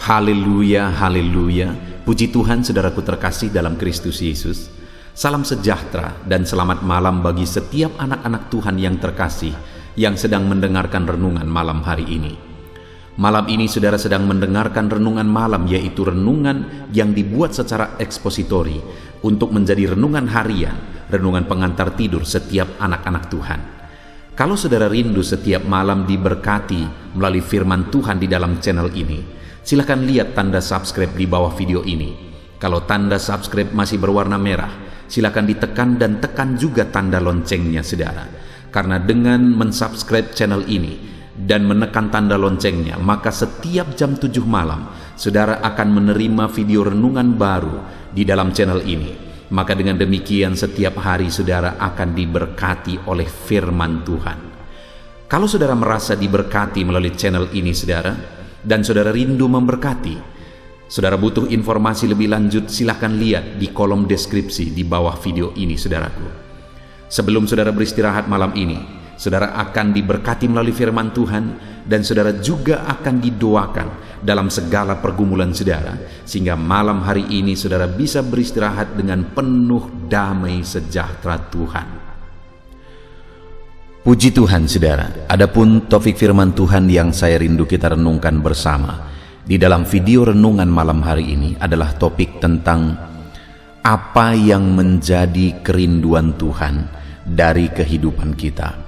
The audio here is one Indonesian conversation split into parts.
Haleluya, haleluya. Puji Tuhan saudaraku terkasih dalam Kristus Yesus. Salam sejahtera dan selamat malam bagi setiap anak-anak Tuhan yang terkasih yang sedang mendengarkan renungan malam hari ini. Malam ini saudara sedang mendengarkan renungan malam, yaitu renungan yang dibuat secara ekspositori untuk menjadi renungan harian, renungan pengantar tidur setiap anak-anak Tuhan. Kalau saudara rindu setiap malam diberkati melalui firman Tuhan di dalam channel ini, silakan lihat tanda subscribe di bawah video ini. Kalau tanda subscribe masih berwarna merah, silakan ditekan dan tekan juga tanda loncengnya saudara. Karena dengan mensubscribe channel ini dan menekan tanda loncengnya, maka setiap jam 7 malam saudara akan menerima video renungan baru di dalam channel ini. Maka dengan demikian setiap hari saudara akan diberkati oleh firman Tuhan. Kalau saudara merasa diberkati melalui channel ini saudara, dan saudara rindu memberkati, saudara butuh informasi lebih lanjut, silakan lihat di kolom deskripsi di bawah video ini saudaraku. Sebelum saudara beristirahat malam ini, saudara akan diberkati melalui firman Tuhan, dan saudara juga akan didoakan dalam segala pergumulan saudara, sehingga malam hari ini saudara bisa beristirahat dengan penuh damai sejahtera Tuhan. Puji Tuhan saudara, adapun topik firman Tuhan yang saya rindu kita renungkan bersama di dalam video renungan malam hari ini adalah topik tentang apa yang menjadi kerinduan Tuhan dari kehidupan kita.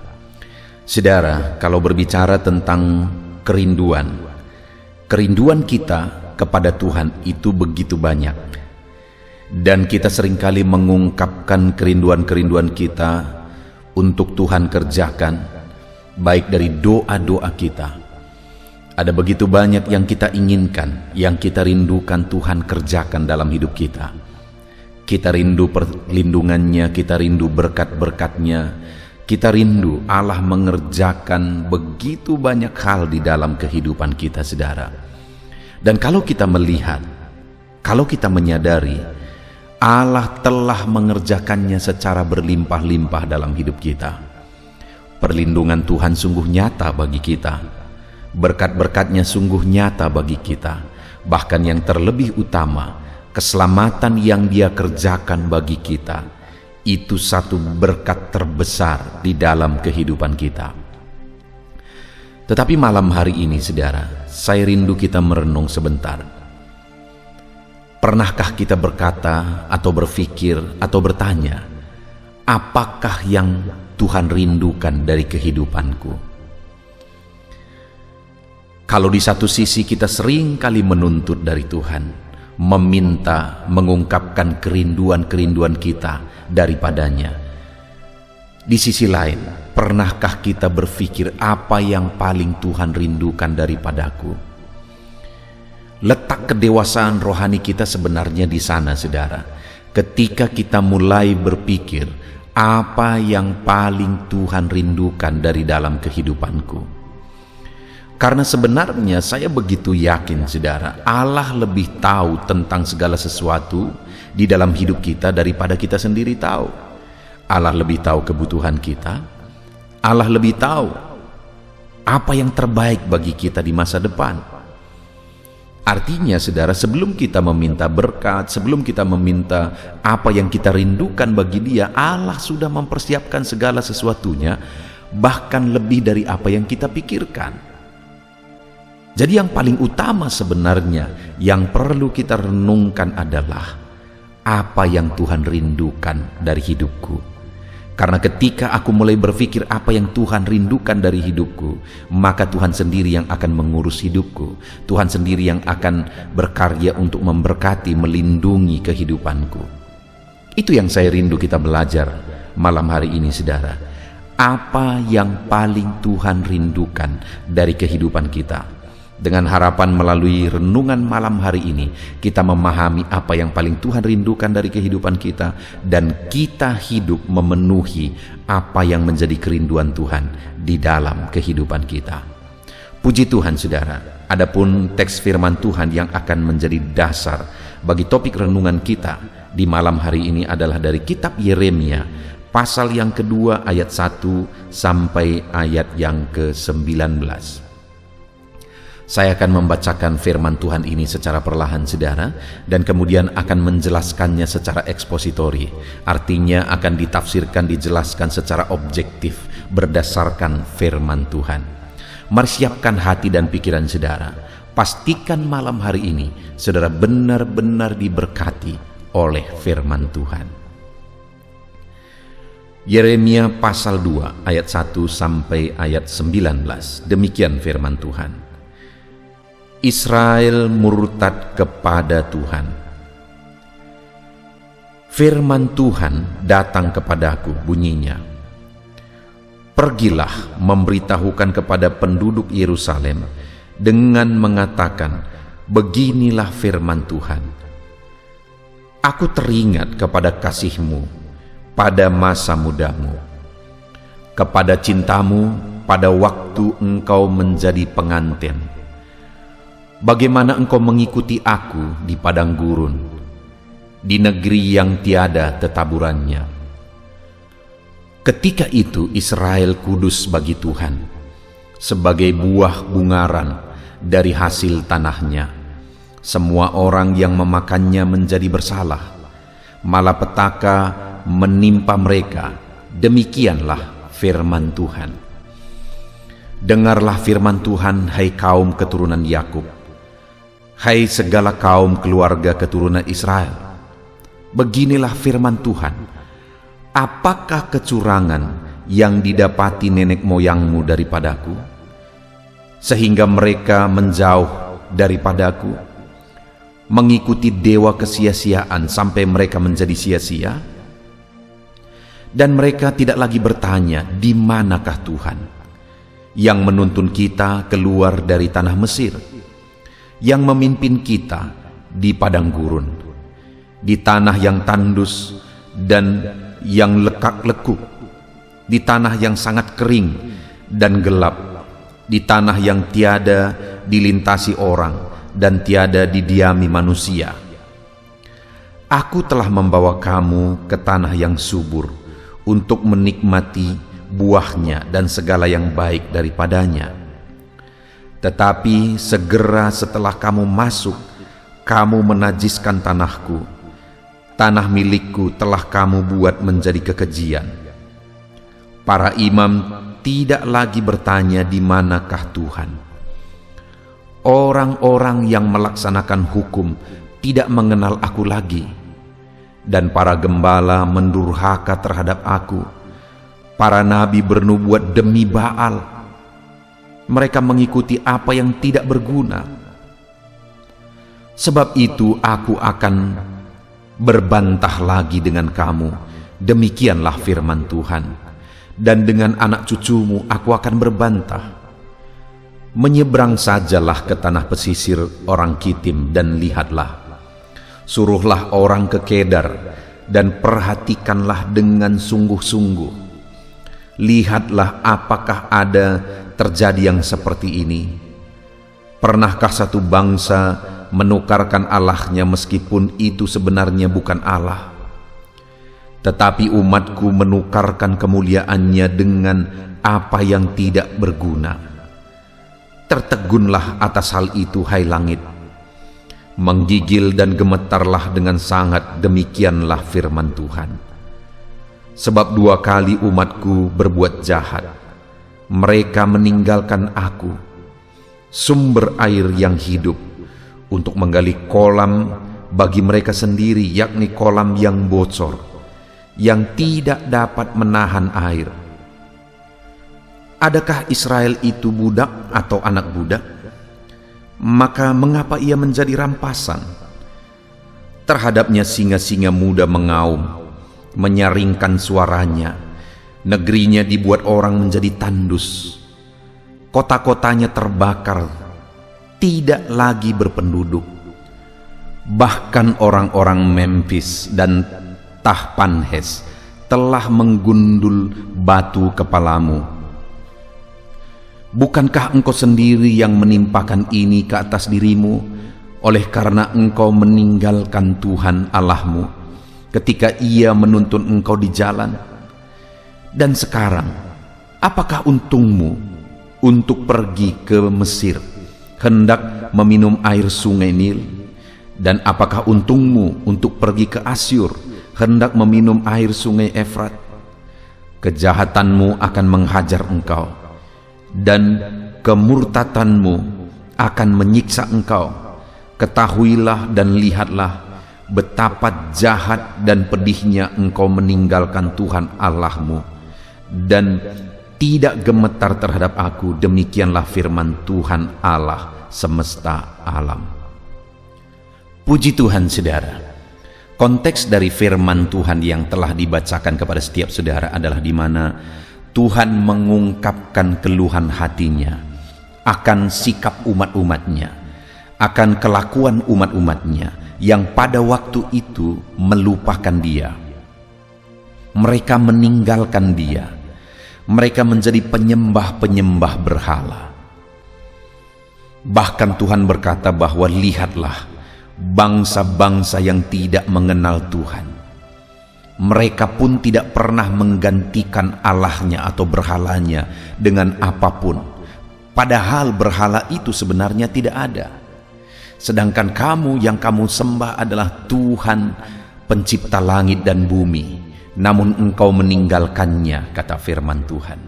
Saudara, kalau berbicara tentang kerinduan kita kepada Tuhan itu begitu banyak. Dan kita seringkali mengungkapkan kerinduan-kerinduan kita untuk Tuhan kerjakan, baik dari doa-doa kita. Ada begitu banyak yang kita inginkan, yang kita rindukan Tuhan kerjakan dalam hidup kita. Kita rindu perlindungannya, kita rindu berkat-berkatnya, kita rindu Allah mengerjakan begitu banyak hal di dalam kehidupan kita saudara. Dan kalau kita melihat, kalau kita menyadari Allah telah mengerjakannya secara berlimpah-limpah dalam hidup kita. Perlindungan Tuhan sungguh nyata bagi kita, berkat-berkatnya sungguh nyata bagi kita. Bahkan yang terlebih utama, keselamatan yang Dia kerjakan bagi kita, itu satu berkat terbesar di dalam kehidupan kita. Tetapi malam hari ini saudara, saya rindu kita merenung sebentar. Pernahkah kita berkata atau berpikir atau bertanya, apakah yang Tuhan rindukan dari kehidupanku? Kalau di satu sisi kita sering kali menuntut dari Tuhan, meminta, mengungkapkan kerinduan-kerinduan kita daripadanya. Di sisi lain, pernahkah kita berpikir apa yang paling Tuhan rindukan daripadaku? Letak kedewasaan rohani kita sebenarnya di sana saudara. Ketika kita mulai berpikir apa yang paling Tuhan rindukan dari dalam kehidupanku. Karena sebenarnya saya begitu yakin saudara, Allah lebih tahu tentang segala sesuatu di dalam hidup kita daripada kita sendiri tahu. Allah lebih tahu kebutuhan kita. Allah lebih tahu apa yang terbaik bagi kita di masa depan. Artinya saudara, sebelum kita meminta berkat, sebelum kita meminta apa yang kita rindukan bagi Dia, Allah sudah mempersiapkan segala sesuatunya, bahkan lebih dari apa yang kita pikirkan. Jadi yang paling utama sebenarnya yang perlu kita renungkan adalah apa yang Tuhan rindukan dari hidupku. Karena ketika aku mulai berpikir apa yang Tuhan rindukan dari hidupku, maka Tuhan sendiri yang akan mengurus hidupku. Tuhan sendiri yang akan berkarya untuk memberkati, melindungi kehidupanku. Itu yang saya rindu kita belajar malam hari ini saudara. Apa yang paling Tuhan rindukan dari kehidupan kita? Dengan harapan melalui renungan malam hari ini, kita memahami apa yang paling Tuhan rindukan dari kehidupan kita, dan kita hidup memenuhi apa yang menjadi kerinduan Tuhan di dalam kehidupan kita. Puji Tuhan saudara, adapun teks firman Tuhan yang akan menjadi dasar bagi topik renungan kita di malam hari ini adalah dari kitab Yeremia, pasal yang kedua ayat 1 sampai ayat yang ke-19. Saya akan membacakan firman Tuhan ini secara perlahan, saudara, dan kemudian akan menjelaskannya secara ekspositori. Artinya akan ditafsirkan, dijelaskan secara objektif berdasarkan firman Tuhan. Mari siapkan hati dan pikiran saudara. Pastikan malam hari ini saudara benar-benar diberkati oleh firman Tuhan. Yeremia pasal 2 ayat 1 sampai ayat 19. Demikian firman Tuhan. Israel murtad kepada Tuhan. Firman Tuhan datang kepadaku, bunyinya, pergilah memberitahukan kepada penduduk Yerusalem dengan mengatakan, beginilah firman Tuhan. Aku teringat kepada kasih-Mu pada masa mudamu, kepada cintamu pada waktu engkau menjadi pengantin. Bagaimana engkau mengikuti aku di padang gurun, di negeri yang tiada tetaburannya. Ketika itu Israel kudus bagi Tuhan, sebagai buah bungaran dari hasil tanahnya. Semua orang yang memakannya menjadi bersalah, malapetaka menimpa mereka. Demikianlah firman Tuhan. Dengarlah firman Tuhan, hai kaum keturunan Yakub, hai segala kaum keluarga keturunan Israel. Beginilah firman Tuhan. Apakah kecurangan yang didapati nenek moyangmu daripadaku, sehingga mereka menjauh daripadaku, mengikuti dewa kesia-siaan sampai mereka menjadi sia-sia? Dan mereka tidak lagi bertanya, di manakah Tuhan yang menuntun kita keluar dari tanah Mesir, yang memimpin kita di padang gurun, di tanah yang tandus dan yang lekak-lekuk, di tanah yang sangat kering dan gelap, di tanah yang tiada dilintasi orang dan tiada didiami manusia. Aku telah membawa kamu ke tanah yang subur untuk menikmati buahnya dan segala yang baik daripadanya. Tetapi segera setelah kamu masuk, kamu menajiskan tanahku. Tanah milikku telah kamu buat menjadi kekejian. Para imam tidak lagi bertanya di manakah Tuhan. Orang-orang yang melaksanakan hukum tidak mengenal aku lagi. Dan para gembala mendurhaka terhadap aku. Para nabi bernubuat demi Baal. Mereka mengikuti apa yang tidak berguna. Sebab itu aku akan berbantah lagi dengan kamu. Demikianlah firman Tuhan. Dan dengan anak cucumu aku akan berbantah. Menyeberang sajalah ke tanah pesisir orang Kitim dan lihatlah. Suruhlah orang ke Kedar dan perhatikanlah dengan sungguh-sungguh. Lihatlah apakah ada terjadi yang seperti ini. Pernahkah satu bangsa menukarkan Allahnya meskipun itu sebenarnya bukan Allah? Tetapi umatku menukarkan kemuliaannya dengan apa yang tidak berguna. Tertegunlah atas hal itu, hai langit. Menggigil dan gemetarlah dengan sangat, demikianlah firman Tuhan. Sebab 2 kali umatku berbuat jahat. Mereka meninggalkan aku, sumber air yang hidup, untuk menggali kolam bagi mereka sendiri, yakni kolam yang bocor, yang tidak dapat menahan air. Adakah Israel itu budak atau anak budak? Maka mengapa ia menjadi rampasan? Terhadapnya singa-singa muda mengaum, menyaringkan suaranya. Negerinya dibuat orang menjadi tandus. Kota-kotanya terbakar, tidak lagi berpenduduk. Bahkan orang-orang Memphis dan Tahpanhes telah menggundul batu kepalamu. Bukankah engkau sendiri yang menimpakan ini ke atas dirimu, oleh karena engkau meninggalkan Tuhan Allahmu ketika Ia menuntun engkau di jalan? Dan sekarang, apakah untungmu untuk pergi ke Mesir hendak meminum air sungai Nil? Dan apakah untungmu untuk pergi ke Asyur, hendak meminum air sungai Efrat? Kejahatanmu akan menghajar engkau, dan kemurtatanmu akan menyiksa engkau. Ketahuilah dan lihatlah betapa jahat dan pedihnya engkau meninggalkan Tuhan Allahmu, dan tidak gemetar terhadap aku. Demikianlah firman Tuhan Allah semesta alam. Puji Tuhan, saudara. Konteks dari firman Tuhan yang telah dibacakan kepada setiap saudara adalah di mana Tuhan mengungkapkan keluhan hatinya akan sikap umat-umatnya, akan kelakuan umat-umatnya yang pada waktu itu melupakan Dia. Mereka meninggalkan Dia. Mereka menjadi penyembah-penyembah berhala. Bahkan Tuhan berkata bahwa lihatlah bangsa-bangsa yang tidak mengenal Tuhan. Mereka pun tidak pernah menggantikan Allahnya atau berhalanya dengan apapun. Padahal berhala itu sebenarnya tidak ada. Sedangkan kamu yang kamu sembah adalah Tuhan pencipta langit dan bumi, namun engkau meninggalkannya, kata firman Tuhan.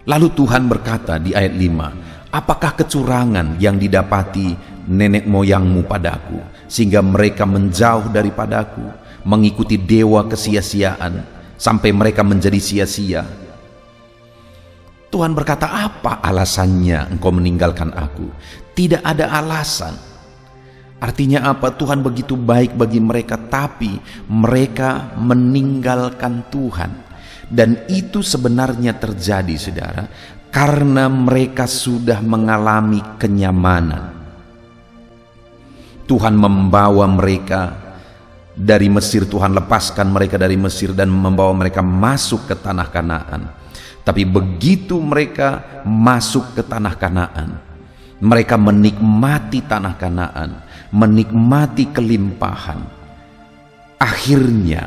Lalu Tuhan berkata di ayat 5, apakah kecurangan yang didapati nenek moyangmu padaku, sehingga mereka menjauh daripadaku, mengikuti dewa kesia-siaan, sampai mereka menjadi sia-sia? Tuhan berkata, apa alasannya engkau meninggalkan aku? Tidak ada alasan. Artinya apa? Tuhan begitu baik bagi mereka, tapi mereka meninggalkan Tuhan. Dan itu sebenarnya terjadi, saudara, karena mereka sudah mengalami kenyamanan. Tuhan membawa mereka dari Mesir, Tuhan lepaskan mereka dari Mesir dan membawa mereka masuk ke tanah Kanaan. Tapi begitu mereka masuk ke tanah Kanaan, mereka menikmati tanah Kanaan, menikmati kelimpahan. Akhirnya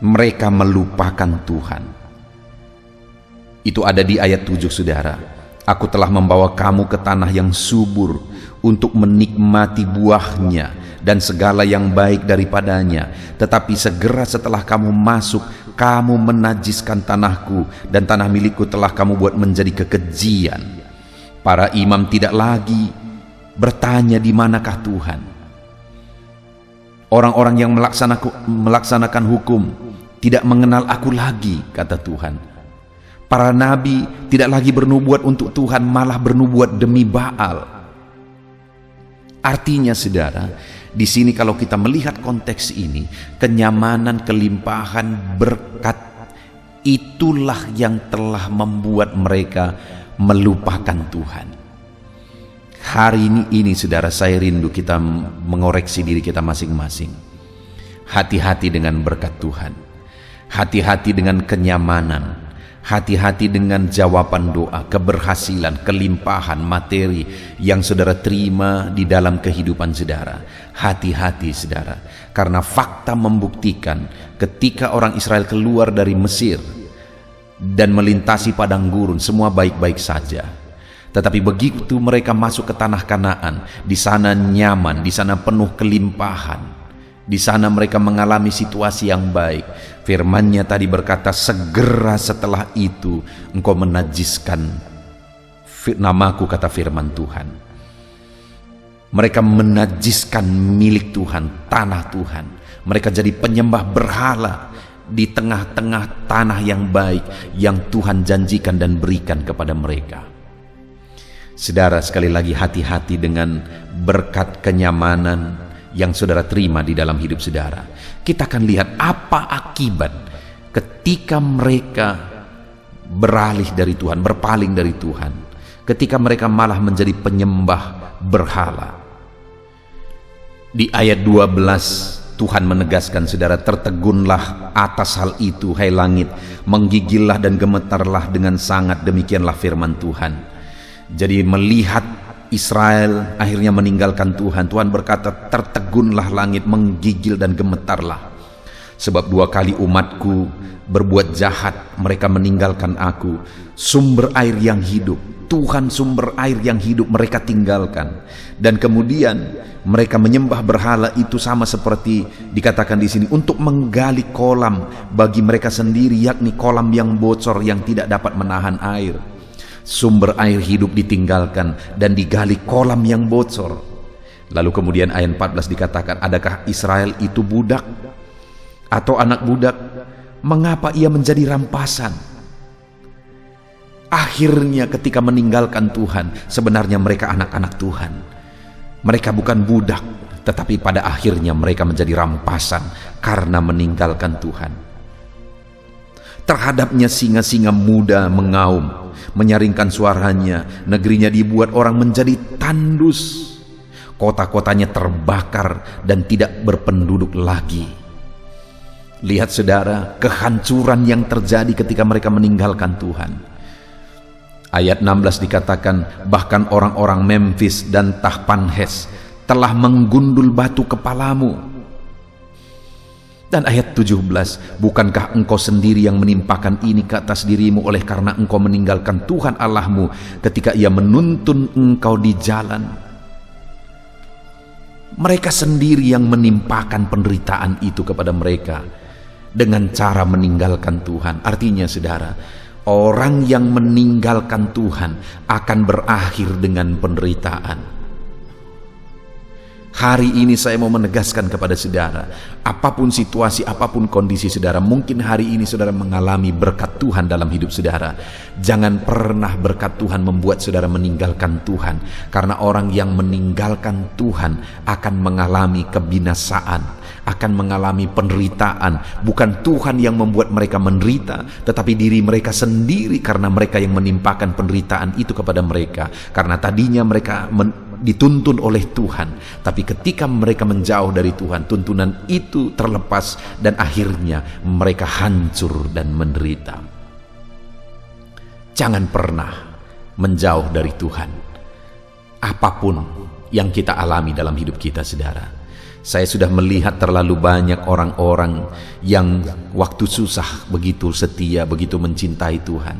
mereka melupakan Tuhan. Itu ada di ayat 7, saudara. Aku telah membawa kamu ke tanah yang subur untuk menikmati buahnya dan segala yang baik daripadanya. Tetapi segera setelah kamu masuk, kamu menajiskan tanahku, dan tanah milikku telah kamu buat menjadi kekejian. Para imam tidak lagi bertanya di manakah Tuhan. Orang-orang yang melaksanakan hukum tidak mengenal aku lagi, kata Tuhan. Para nabi tidak lagi bernubuat untuk Tuhan, malah bernubuat demi Baal. Artinya, saudara, di sini kalau kita melihat konteks ini, kenyamanan, kelimpahan, berkat, itulah yang telah membuat mereka melupakan Tuhan. Hari ini, saudara, saya rindu kita mengoreksi diri kita masing-masing. Hati-hati dengan berkat Tuhan. Hati-hati dengan kenyamanan. Hati-hati dengan jawaban doa, keberhasilan, kelimpahan, materi yang saudara terima di dalam kehidupan saudara. Hati-hati, saudara, karena fakta membuktikan ketika orang Israel keluar dari Mesir dan melintasi padang gurun, semua baik-baik saja. Tetapi begitu mereka masuk ke tanah Kanaan, di sana nyaman, di sana penuh kelimpahan. Di sana mereka mengalami situasi yang baik. Firman-Nya tadi berkata, segera setelah itu engkau menajiskan namaku, kata firman Tuhan. Mereka menajiskan milik Tuhan, tanah Tuhan. Mereka jadi penyembah berhala di tengah-tengah tanah yang baik yang Tuhan janjikan dan berikan kepada mereka. Saudara, sekali lagi hati-hati dengan berkat kenyamanan yang saudara terima di dalam hidup saudara. Kita akan lihat apa akibat ketika mereka beralih dari Tuhan, berpaling dari Tuhan, ketika mereka malah menjadi penyembah berhala. Di ayat 12 Tuhan menegaskan, saudara, tertegunlah atas hal itu, hai langit, menggigillah dan gemetarlah dengan sangat. Demikianlah firman Tuhan. Jadi melihat Israel akhirnya meninggalkan Tuhan, Tuhan berkata, tertegunlah langit, menggigil dan gemetarlah. Sebab 2 kali umatku berbuat jahat, mereka meninggalkan aku. Sumber air yang hidup, Tuhan sumber air yang hidup, mereka tinggalkan. Dan kemudian mereka menyembah berhala. Itu sama seperti dikatakan di sini, untuk menggali kolam bagi mereka sendiri, yakni kolam yang bocor yang tidak dapat menahan air. Sumber air hidup ditinggalkan dan digali kolam yang bocor. Lalu kemudian ayat 14 dikatakan, adakah Israel itu budak atau anak budak? Mengapa ia menjadi rampasan? Akhirnya ketika meninggalkan Tuhan, sebenarnya mereka anak-anak Tuhan. Mereka bukan budak, tetapi pada akhirnya mereka menjadi rampasan karena meninggalkan Tuhan. Terhadapnya singa-singa muda mengaum, menyaringkan suaranya. Negerinya dibuat orang menjadi tandus. Kota-kotanya terbakar dan tidak berpenduduk lagi. Lihat saudara, kehancuran yang terjadi ketika mereka meninggalkan Tuhan. Ayat 16 dikatakan, bahkan orang-orang Memphis dan Tahpanhes telah menggundul batu kepalamu. Dan ayat 17, bukankah engkau sendiri yang menimpakan ini ke atas dirimu oleh karena engkau meninggalkan Tuhan Allahmu ketika ia menuntun engkau di jalan? Mereka sendiri yang menimpakan penderitaan itu kepada mereka dengan cara meninggalkan Tuhan. Artinya saudara, orang yang meninggalkan Tuhan akan berakhir dengan penderitaan. Hari ini saya mau menegaskan kepada saudara, apapun situasi, apapun kondisi saudara, mungkin hari ini saudara mengalami berkat Tuhan dalam hidup saudara. Jangan pernah berkat Tuhan membuat saudara meninggalkan Tuhan, karena orang yang meninggalkan Tuhan akan mengalami kebinasaan, akan mengalami penderitaan. Bukan Tuhan yang membuat mereka menderita, tetapi diri mereka sendiri, karena mereka yang menimpakan penderitaan itu kepada mereka. Karena tadinya mereka dituntun oleh Tuhan, tapi ketika mereka menjauh dari Tuhan, tuntunan itu terlepas dan akhirnya mereka hancur dan menderita. Jangan pernah menjauh dari Tuhan, apapun yang kita alami dalam hidup kita saudara. Saya sudah melihat terlalu banyak orang-orang yang waktu susah begitu setia, begitu mencintai Tuhan,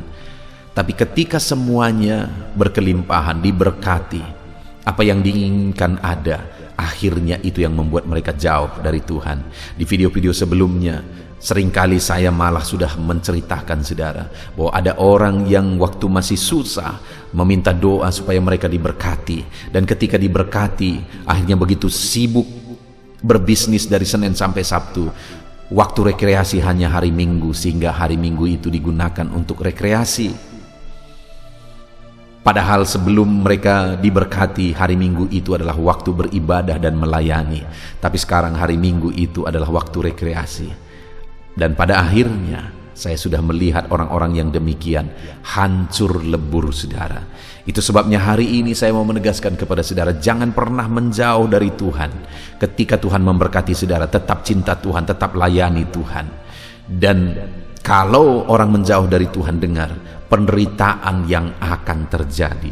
tapi ketika semuanya berkelimpahan, diberkati, apa yang diinginkan ada, akhirnya itu yang membuat mereka jauh dari Tuhan. Di video-video sebelumnya, seringkali saya malah sudah menceritakan saudara, bahwa ada orang yang waktu masih susah meminta doa supaya mereka diberkati. Dan ketika diberkati, akhirnya begitu sibuk berbisnis dari Senin sampai Sabtu, waktu rekreasi hanya hari Minggu, sehingga hari Minggu itu digunakan untuk rekreasi. Padahal sebelum mereka diberkati, hari Minggu itu adalah waktu beribadah dan melayani. Tapi sekarang hari Minggu itu adalah waktu rekreasi. Dan pada akhirnya saya sudah melihat orang-orang yang demikian hancur lebur saudara. Itu sebabnya hari ini saya mau menegaskan kepada saudara, jangan pernah menjauh dari Tuhan. Ketika Tuhan memberkati saudara, tetap cinta Tuhan, tetap layani Tuhan. Dan kalau orang menjauh dari Tuhan, dengar penderitaan yang akan terjadi.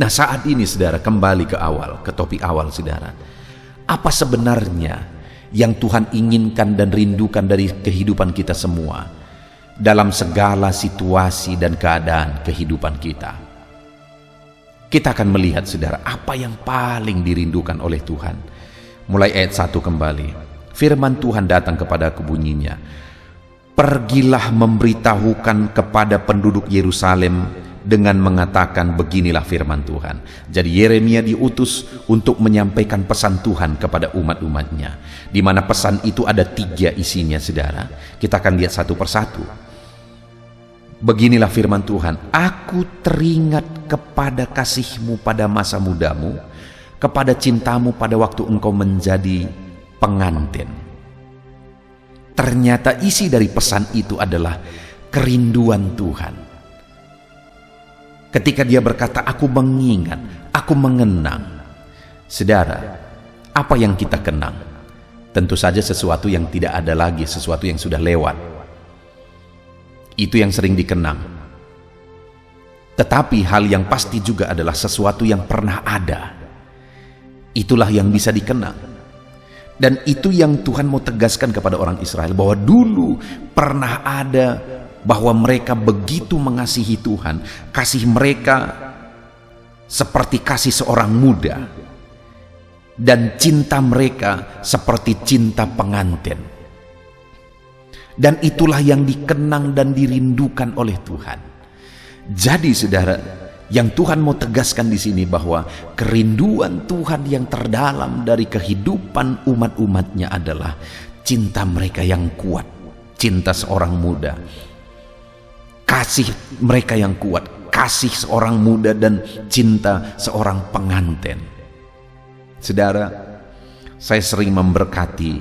Nah, saat ini saudara, kembali ke awal, ke topik awal saudara. Apa sebenarnya yang Tuhan inginkan dan rindukan dari kehidupan kita semua dalam segala situasi dan keadaan kehidupan kita? Kita akan melihat saudara, apa yang paling dirindukan oleh Tuhan. Mulai ayat 1 kembali. Firman Tuhan datang kepadaku, bunyinya, pergilah memberitahukan kepada penduduk Yerusalem dengan mengatakan, beginilah firman Tuhan. Jadi Yeremia diutus untuk menyampaikan pesan Tuhan kepada umat-umatnya, di mana pesan itu ada 3 isinya saudara. Kita akan lihat satu persatu. Beginilah firman Tuhan, aku teringat kepada kasihmu pada masa mudamu, kepada cintamu pada waktu engkau menjadi pengantin. Ternyata isi dari pesan itu adalah kerinduan Tuhan. Ketika dia berkata, aku mengingat, aku mengenang. Saudara, apa yang kita kenang? Tentu saja sesuatu yang tidak ada lagi, sesuatu yang sudah lewat. Itu yang sering dikenang. Tetapi hal yang pasti juga adalah sesuatu yang pernah ada. Itulah yang bisa dikenang. Dan itu yang Tuhan mau tegaskan kepada orang Israel, bahwa dulu pernah ada bahwa mereka begitu mengasihi Tuhan, kasih mereka seperti kasih seorang muda, dan cinta mereka seperti cinta pengantin. Dan itulah yang dikenang dan dirindukan oleh Tuhan. Jadi saudara, yang Tuhan mau tegaskan di sini bahwa kerinduan Tuhan yang terdalam dari kehidupan umat-umatnya adalah cinta mereka yang kuat, cinta seorang muda, kasih mereka yang kuat, kasih seorang muda, dan cinta seorang pengantin. Saudara, saya sering memberkati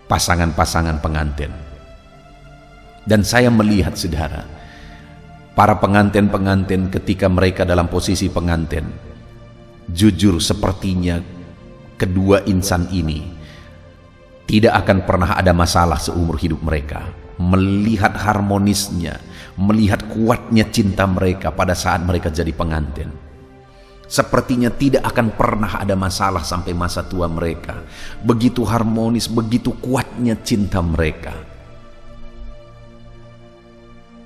pasangan-pasangan pengantin, dan saya melihat saudara, para pengantin-pengantin ketika mereka dalam posisi pengantin, jujur sepertinya kedua insan ini tidak akan pernah ada masalah seumur hidup mereka. Melihat harmonisnya, melihat kuatnya cinta mereka pada saat mereka jadi pengantin, sepertinya tidak akan pernah ada masalah sampai masa tua mereka. Begitu harmonis, begitu kuatnya cinta mereka.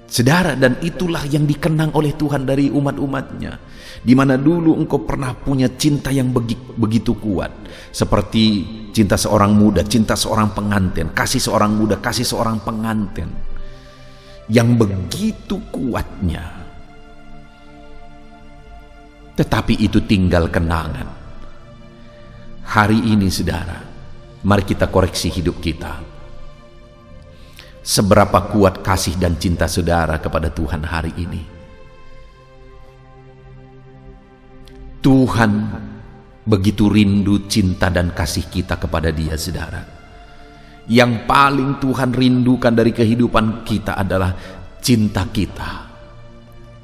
Saudara, dan itulah yang dikenang oleh Tuhan dari umat-umatnya. Di mana dulu engkau pernah punya cinta yang begitu kuat, seperti cinta seorang muda, cinta seorang pengantin, kasih seorang muda, kasih seorang pengantin, yang begitu kuatnya. Tetapi itu tinggal kenangan. Hari ini saudara, mari kita koreksi hidup kita. Seberapa kuat kasih dan cinta saudara kepada Tuhan hari ini? Tuhan begitu rindu cinta dan kasih kita kepada Dia, saudara. Yang paling Tuhan rindukan dari kehidupan kita adalah cinta kita,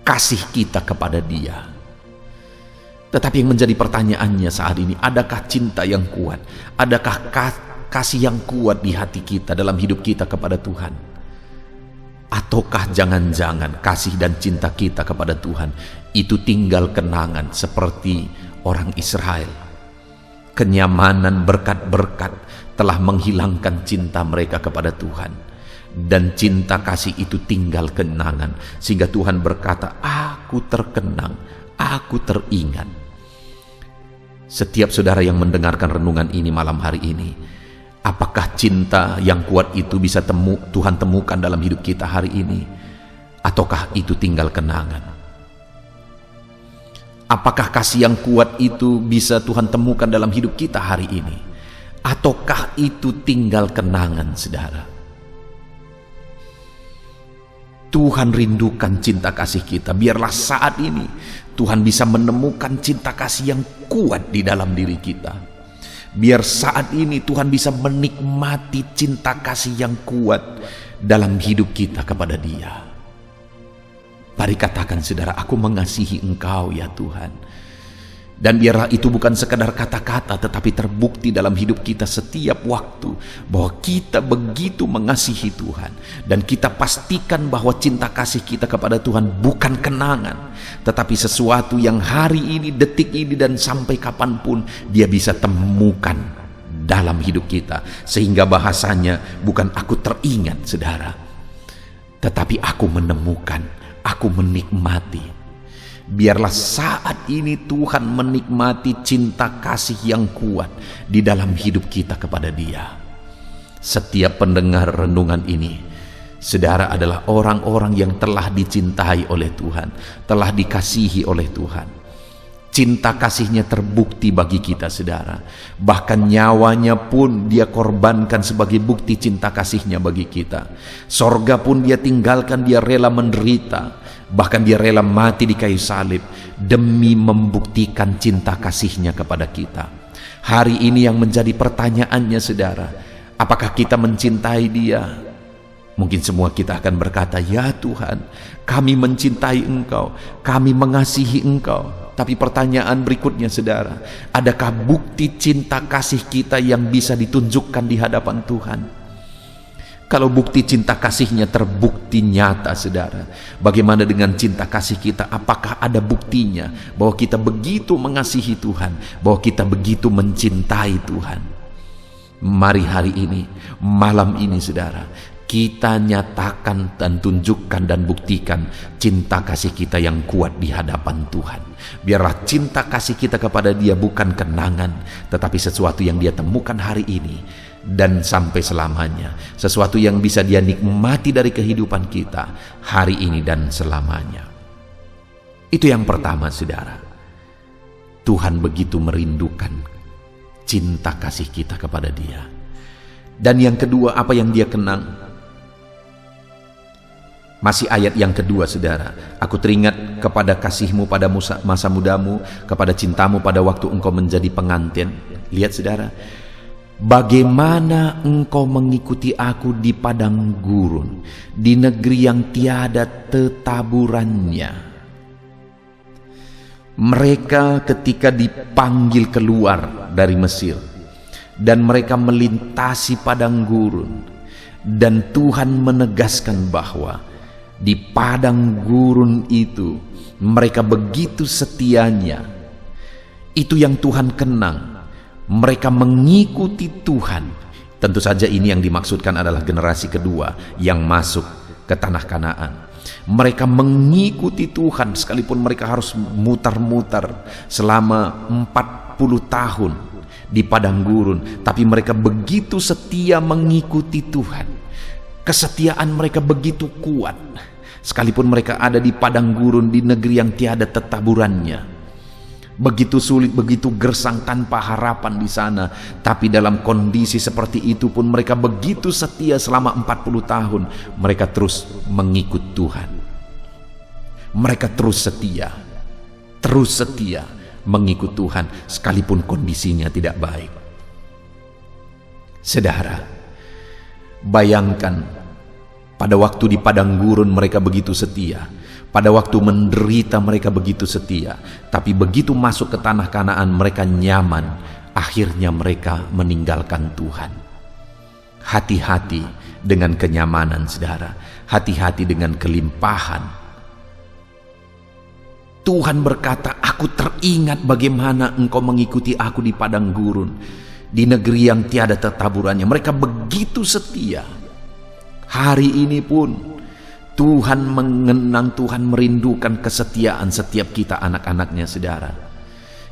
kasih kita kepada Dia. Tetapi yang menjadi pertanyaannya saat ini, adakah cinta yang kuat? Adakah kasih yang kuat di hati kita, dalam hidup kita kepada Tuhan? Ataukah jangan-jangan kasih dan cinta kita kepada Tuhan itu tinggal kenangan seperti orang Israel? Kenyamanan berkat-berkat telah menghilangkan cinta mereka kepada Tuhan, dan cinta kasih itu tinggal kenangan, sehingga Tuhan berkata, aku terkenang, aku teringat. Setiap saudara yang mendengarkan renungan ini malam hari ini, apakah cinta yang kuat itu bisa Tuhan temukan dalam hidup kita hari ini? Ataukah itu tinggal kenangan? Apakah kasih yang kuat itu bisa Tuhan temukan dalam hidup kita hari ini? Ataukah itu tinggal kenangan, saudara? Tuhan rindukan cinta kasih kita. Biarlah saat ini Tuhan bisa menemukan cinta kasih yang kuat di dalam diri kita. Biar saat ini Tuhan bisa menikmati cinta kasih yang kuat dalam hidup kita kepada Dia. Mari katakan, saudara, aku mengasihi Engkau ya Tuhan. Dan biarlah itu bukan sekadar kata-kata, tetapi terbukti dalam hidup kita setiap waktu bahwa kita begitu mengasihi Tuhan. Dan kita pastikan bahwa cinta kasih kita kepada Tuhan bukan kenangan, tetapi sesuatu yang hari ini, detik ini, dan sampai kapanpun Dia bisa temukan dalam hidup kita. Sehingga bahasanya bukan aku teringat, saudara, tetapi aku menemukan, aku menikmati. Biarlah saat ini Tuhan menikmati cinta kasih yang kuat di dalam hidup kita kepada Dia. Setiap pendengar renungan ini, saudara, adalah orang-orang yang telah dicintai oleh Tuhan, telah dikasihi oleh Tuhan. Cinta kasihnya terbukti bagi kita, saudara. Bahkan nyawanya pun Dia korbankan sebagai bukti cinta kasihnya bagi kita. Sorga pun Dia tinggalkan, Dia rela menderita. Bahkan Dia rela mati di kayu salib demi membuktikan cinta kasihnya kepada kita. Hari ini yang menjadi pertanyaannya, saudara, apakah kita mencintai Dia? Mungkin semua kita akan berkata, ya Tuhan, kami mencintai Engkau, kami mengasihi Engkau. Tapi pertanyaan berikutnya, saudara, adakah bukti cinta kasih kita yang bisa ditunjukkan di hadapan Tuhan? Kalau bukti cinta kasihnya terbukti nyata, saudara, bagaimana dengan cinta kasih kita? Apakah ada buktinya bahwa kita begitu mengasihi Tuhan, bahwa kita begitu mencintai Tuhan? Mari hari ini, malam ini saudara, kita nyatakan dan tunjukkan dan buktikan cinta kasih kita yang kuat di hadapan Tuhan. Biarlah cinta kasih kita kepada Dia bukan kenangan, tetapi sesuatu yang Dia temukan hari ini dan sampai selamanya. Sesuatu yang bisa Dia nikmati dari kehidupan kita hari ini dan selamanya. Itu yang pertama saudara. Tuhan begitu merindukan cinta kasih kita kepada Dia. Dan yang kedua, apa yang Dia kenang? Masih ayat yang kedua saudara. Aku teringat kepada kasih-Mu pada masa mudamu, kepada cintamu pada waktu engkau menjadi pengantin. Lihat saudara, bagaimana engkau mengikuti aku di padang gurun, di negeri yang tiada tetaburannya. Mereka ketika dipanggil keluar dari Mesir dan mereka melintasi padang gurun, dan Tuhan menegaskan bahwa di padang gurun itu mereka begitu setianya. Itu yang Tuhan kenang. Mereka mengikuti Tuhan. Tentu saja ini yang dimaksudkan adalah generasi kedua yang masuk ke tanah Kanaan. Mereka mengikuti Tuhan sekalipun mereka harus mutar-mutar selama 40 tahun di padang gurun, tapi mereka begitu setia mengikuti Tuhan. Kesetiaan mereka begitu kuat sekalipun mereka ada di padang gurun, di negeri yang tiada tetaburannya. Begitu sulit, begitu gersang, tanpa harapan di sana. Tapi dalam kondisi seperti itu pun mereka begitu setia selama 40 tahun. Mereka terus mengikut Tuhan. Mereka terus setia mengikut Tuhan sekalipun kondisinya tidak baik. Saudara, bayangkan pada waktu di padang gurun mereka begitu setia. Pada waktu menderita mereka begitu setia, tapi begitu masuk ke tanah Kanaan mereka nyaman, akhirnya mereka meninggalkan Tuhan. Hati-hati dengan kenyamanan saudara, hati-hati dengan kelimpahan. Tuhan berkata, aku teringat bagaimana engkau mengikuti aku di padang gurun, di negeri yang tiada tetaburannya. Mereka begitu setia. Hari ini pun Tuhan mengenang, Tuhan merindukan kesetiaan setiap kita anak-anaknya saudara.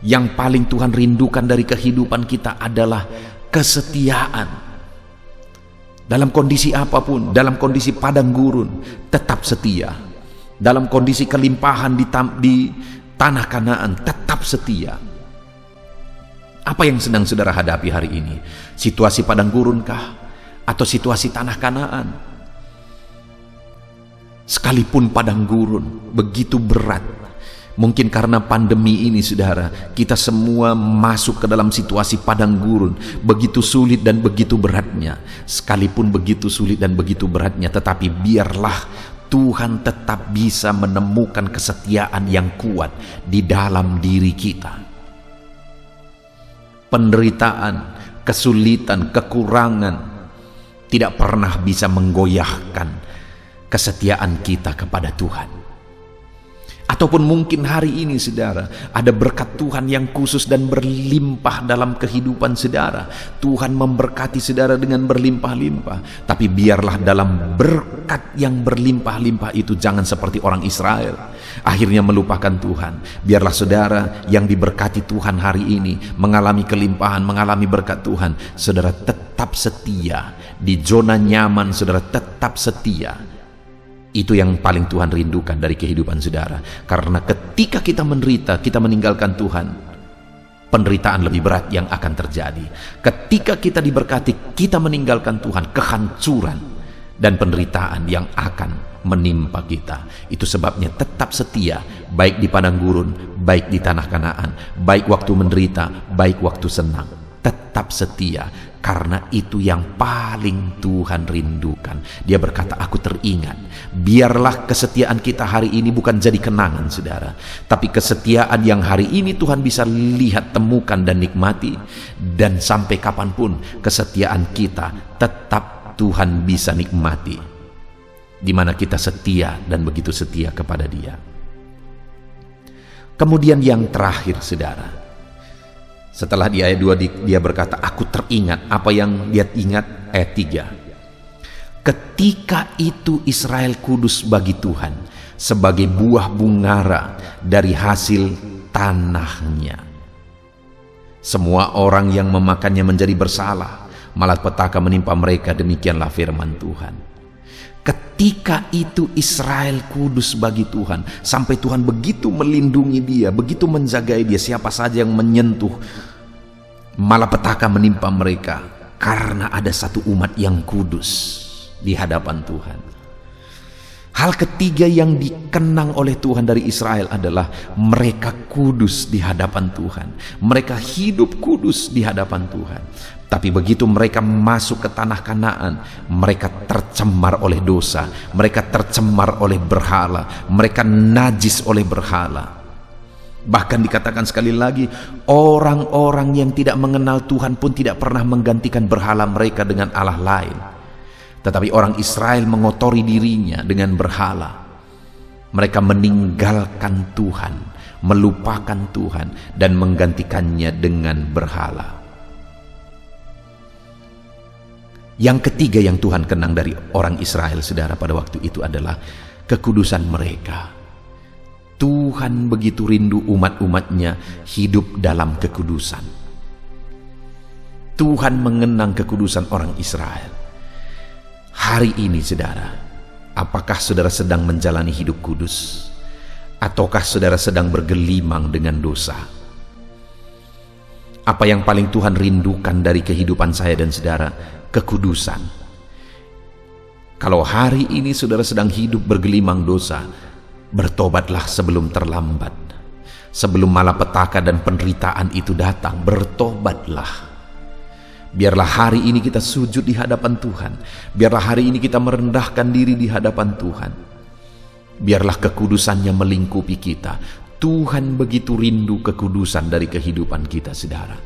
Yang paling Tuhan rindukan dari kehidupan kita adalah kesetiaan. Dalam kondisi apapun, dalam kondisi padang gurun, tetap setia. Dalam kondisi kelimpahan di tanah Kanaan, tetap setia. Apa yang sedang saudara hadapi hari ini? Situasi padang gurun kah? Atau situasi tanah Kanaan? Sekalipun padang gurun begitu berat, mungkin karena pandemi ini saudara, kita semua masuk ke dalam situasi padang gurun, begitu sulit dan begitu beratnya. Sekalipun begitu sulit dan begitu beratnya, tetapi biarlah Tuhan tetap bisa menemukan kesetiaan yang kuat di dalam diri kita. Penderitaan, kesulitan, kekurangan tidak pernah bisa menggoyahkan kesetiaan kita kepada Tuhan. Ataupun mungkin hari ini saudara, ada berkat Tuhan yang khusus dan berlimpah dalam kehidupan saudara. Tuhan memberkati saudara dengan berlimpah-limpah. Tapi biarlah dalam berkat yang berlimpah-limpah itu jangan seperti orang Israel, akhirnya melupakan Tuhan. Biarlah saudara yang diberkati Tuhan hari ini, mengalami kelimpahan, mengalami berkat Tuhan, saudara tetap setia. Di zona nyaman saudara tetap setia. Itu yang paling Tuhan rindukan dari kehidupan saudara. Karena ketika kita menderita, kita meninggalkan Tuhan, penderitaan lebih berat yang akan terjadi. Ketika kita diberkati, kita meninggalkan Tuhan, kehancuran dan penderitaan yang akan menimpa kita. Itu sebabnya tetap setia, baik di padang gurun, baik di tanah Kanaan, baik waktu menderita, baik waktu senang. Tetap setia, karena itu yang paling Tuhan rindukan. Dia berkata, aku teringat. Biarlah kesetiaan kita hari ini bukan jadi kenangan saudara, tapi kesetiaan yang hari ini Tuhan bisa lihat, temukan dan nikmati. Dan sampai kapanpun kesetiaan kita tetap Tuhan bisa nikmati, di mana kita setia dan begitu setia kepada Dia. Kemudian yang terakhir saudara, Setelah di ayat 2 dia berkata, aku teringat apa yang dia ingat. Ayat 3, ketika itu Israel kudus bagi Tuhan, sebagai buah bungara dari hasil tanahnya. Semua orang yang memakannya menjadi bersalah, malapetaka menimpa mereka, demikianlah firman Tuhan. Ketika itu Israel kudus bagi Tuhan, sampai Tuhan begitu melindungi dia, begitu menjagai dia. Siapa saja yang menyentuh, malapetaka menimpa mereka, karena ada satu umat yang kudus di hadapan Tuhan. Hal ketiga yang dikenang oleh Tuhan dari Israel adalah mereka kudus di hadapan Tuhan. Mereka hidup kudus di hadapan Tuhan. Tapi begitu mereka masuk ke tanah Kanaan, mereka tercemar oleh dosa, mereka tercemar oleh berhala, mereka najis oleh berhala. Bahkan dikatakan sekali lagi, orang-orang yang tidak mengenal Tuhan pun tidak pernah menggantikan berhala mereka dengan Allah lain. Tetapi orang Israel mengotori dirinya dengan berhala. Mereka meninggalkan Tuhan, melupakan Tuhan, dan menggantikannya dengan berhala. Yang ketiga yang Tuhan kenang dari orang Israel, saudara, pada waktu itu adalah kekudusan mereka. Tuhan begitu rindu umat-umatnya hidup dalam kekudusan. Tuhan mengenang kekudusan orang Israel. Hari ini, saudara, apakah saudara sedang menjalani hidup kudus? Ataukah saudara sedang bergelimang dengan dosa? Apa yang paling Tuhan rindukan dari kehidupan saya dan saudara? Kekudusan. Kalau hari ini saudara sedang hidup bergelimang dosa, bertobatlah sebelum terlambat. Sebelum malapetaka dan penderitaan itu datang, bertobatlah. Biarlah hari ini kita sujud di hadapan Tuhan. Biarlah hari ini kita merendahkan diri di hadapan Tuhan. Biarlah kekudusannya melingkupi kita. Tuhan begitu rindu kekudusan dari kehidupan kita, saudara.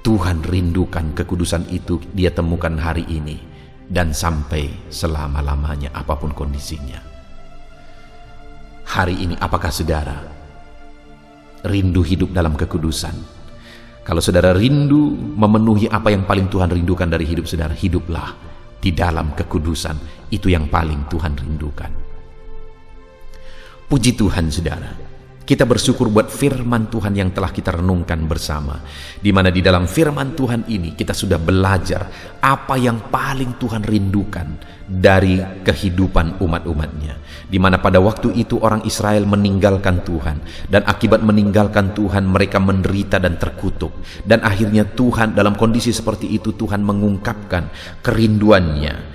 Tuhan rindukan kekudusan itu, dia temukan hari ini dan sampai selama-lamanya apapun kondisinya. Hari ini apakah saudara rindu hidup dalam kekudusan? Kalau saudara rindu memenuhi apa yang paling Tuhan rindukan dari hidup saudara, hiduplah di dalam kekudusan. Itu yang paling Tuhan rindukan. Puji Tuhan, saudara. Kita bersyukur buat firman Tuhan yang telah kita renungkan bersama, di mana di dalam firman Tuhan ini kita sudah belajar apa yang paling Tuhan rindukan dari kehidupan umat-umatnya, di mana pada waktu itu orang Israel meninggalkan Tuhan, dan akibat meninggalkan Tuhan mereka menderita dan terkutuk, dan akhirnya Tuhan dalam kondisi seperti itu Tuhan mengungkapkan kerinduannya.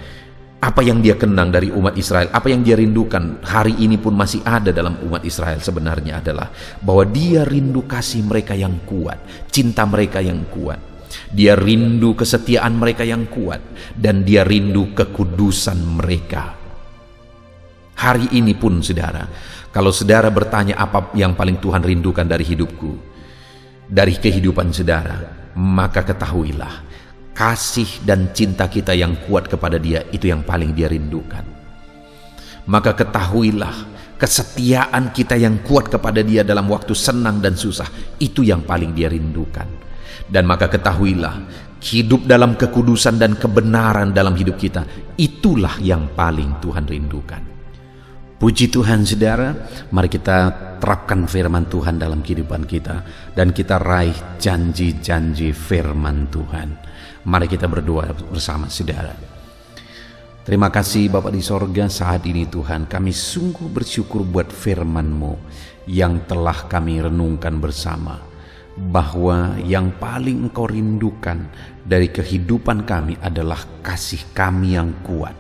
Apa yang dia kenang dari umat Israel, apa yang dia rindukan hari ini pun masih ada dalam umat Israel sebenarnya adalah bahwa dia rindu kasih mereka yang kuat, cinta mereka yang kuat. Dia rindu kesetiaan mereka yang kuat, dan dia rindu kekudusan mereka. Hari ini pun, saudara, kalau saudara bertanya apa yang paling Tuhan rindukan dari hidupku, dari kehidupan saudara, maka ketahuilah kasih dan cinta kita yang kuat kepada dia, itu yang paling dia rindukan. Maka ketahuilah kesetiaan kita yang kuat kepada dia dalam waktu senang dan susah, itu yang paling dia rindukan. Dan maka ketahuilah hidup dalam kekudusan dan kebenaran dalam hidup kita, itulah yang paling Tuhan rindukan. Puji Tuhan, saudara. Mari kita terapkan firman Tuhan dalam kehidupan kita, dan kita raih janji-janji firman Tuhan. Mari kita berdoa bersama, saudara. Terima kasih Bapa di sorga, saat ini Tuhan kami sungguh bersyukur buat firman-Mu yang telah kami renungkan bersama, bahwa yang paling Engkau rindukan dari kehidupan kami adalah kasih kami yang kuat,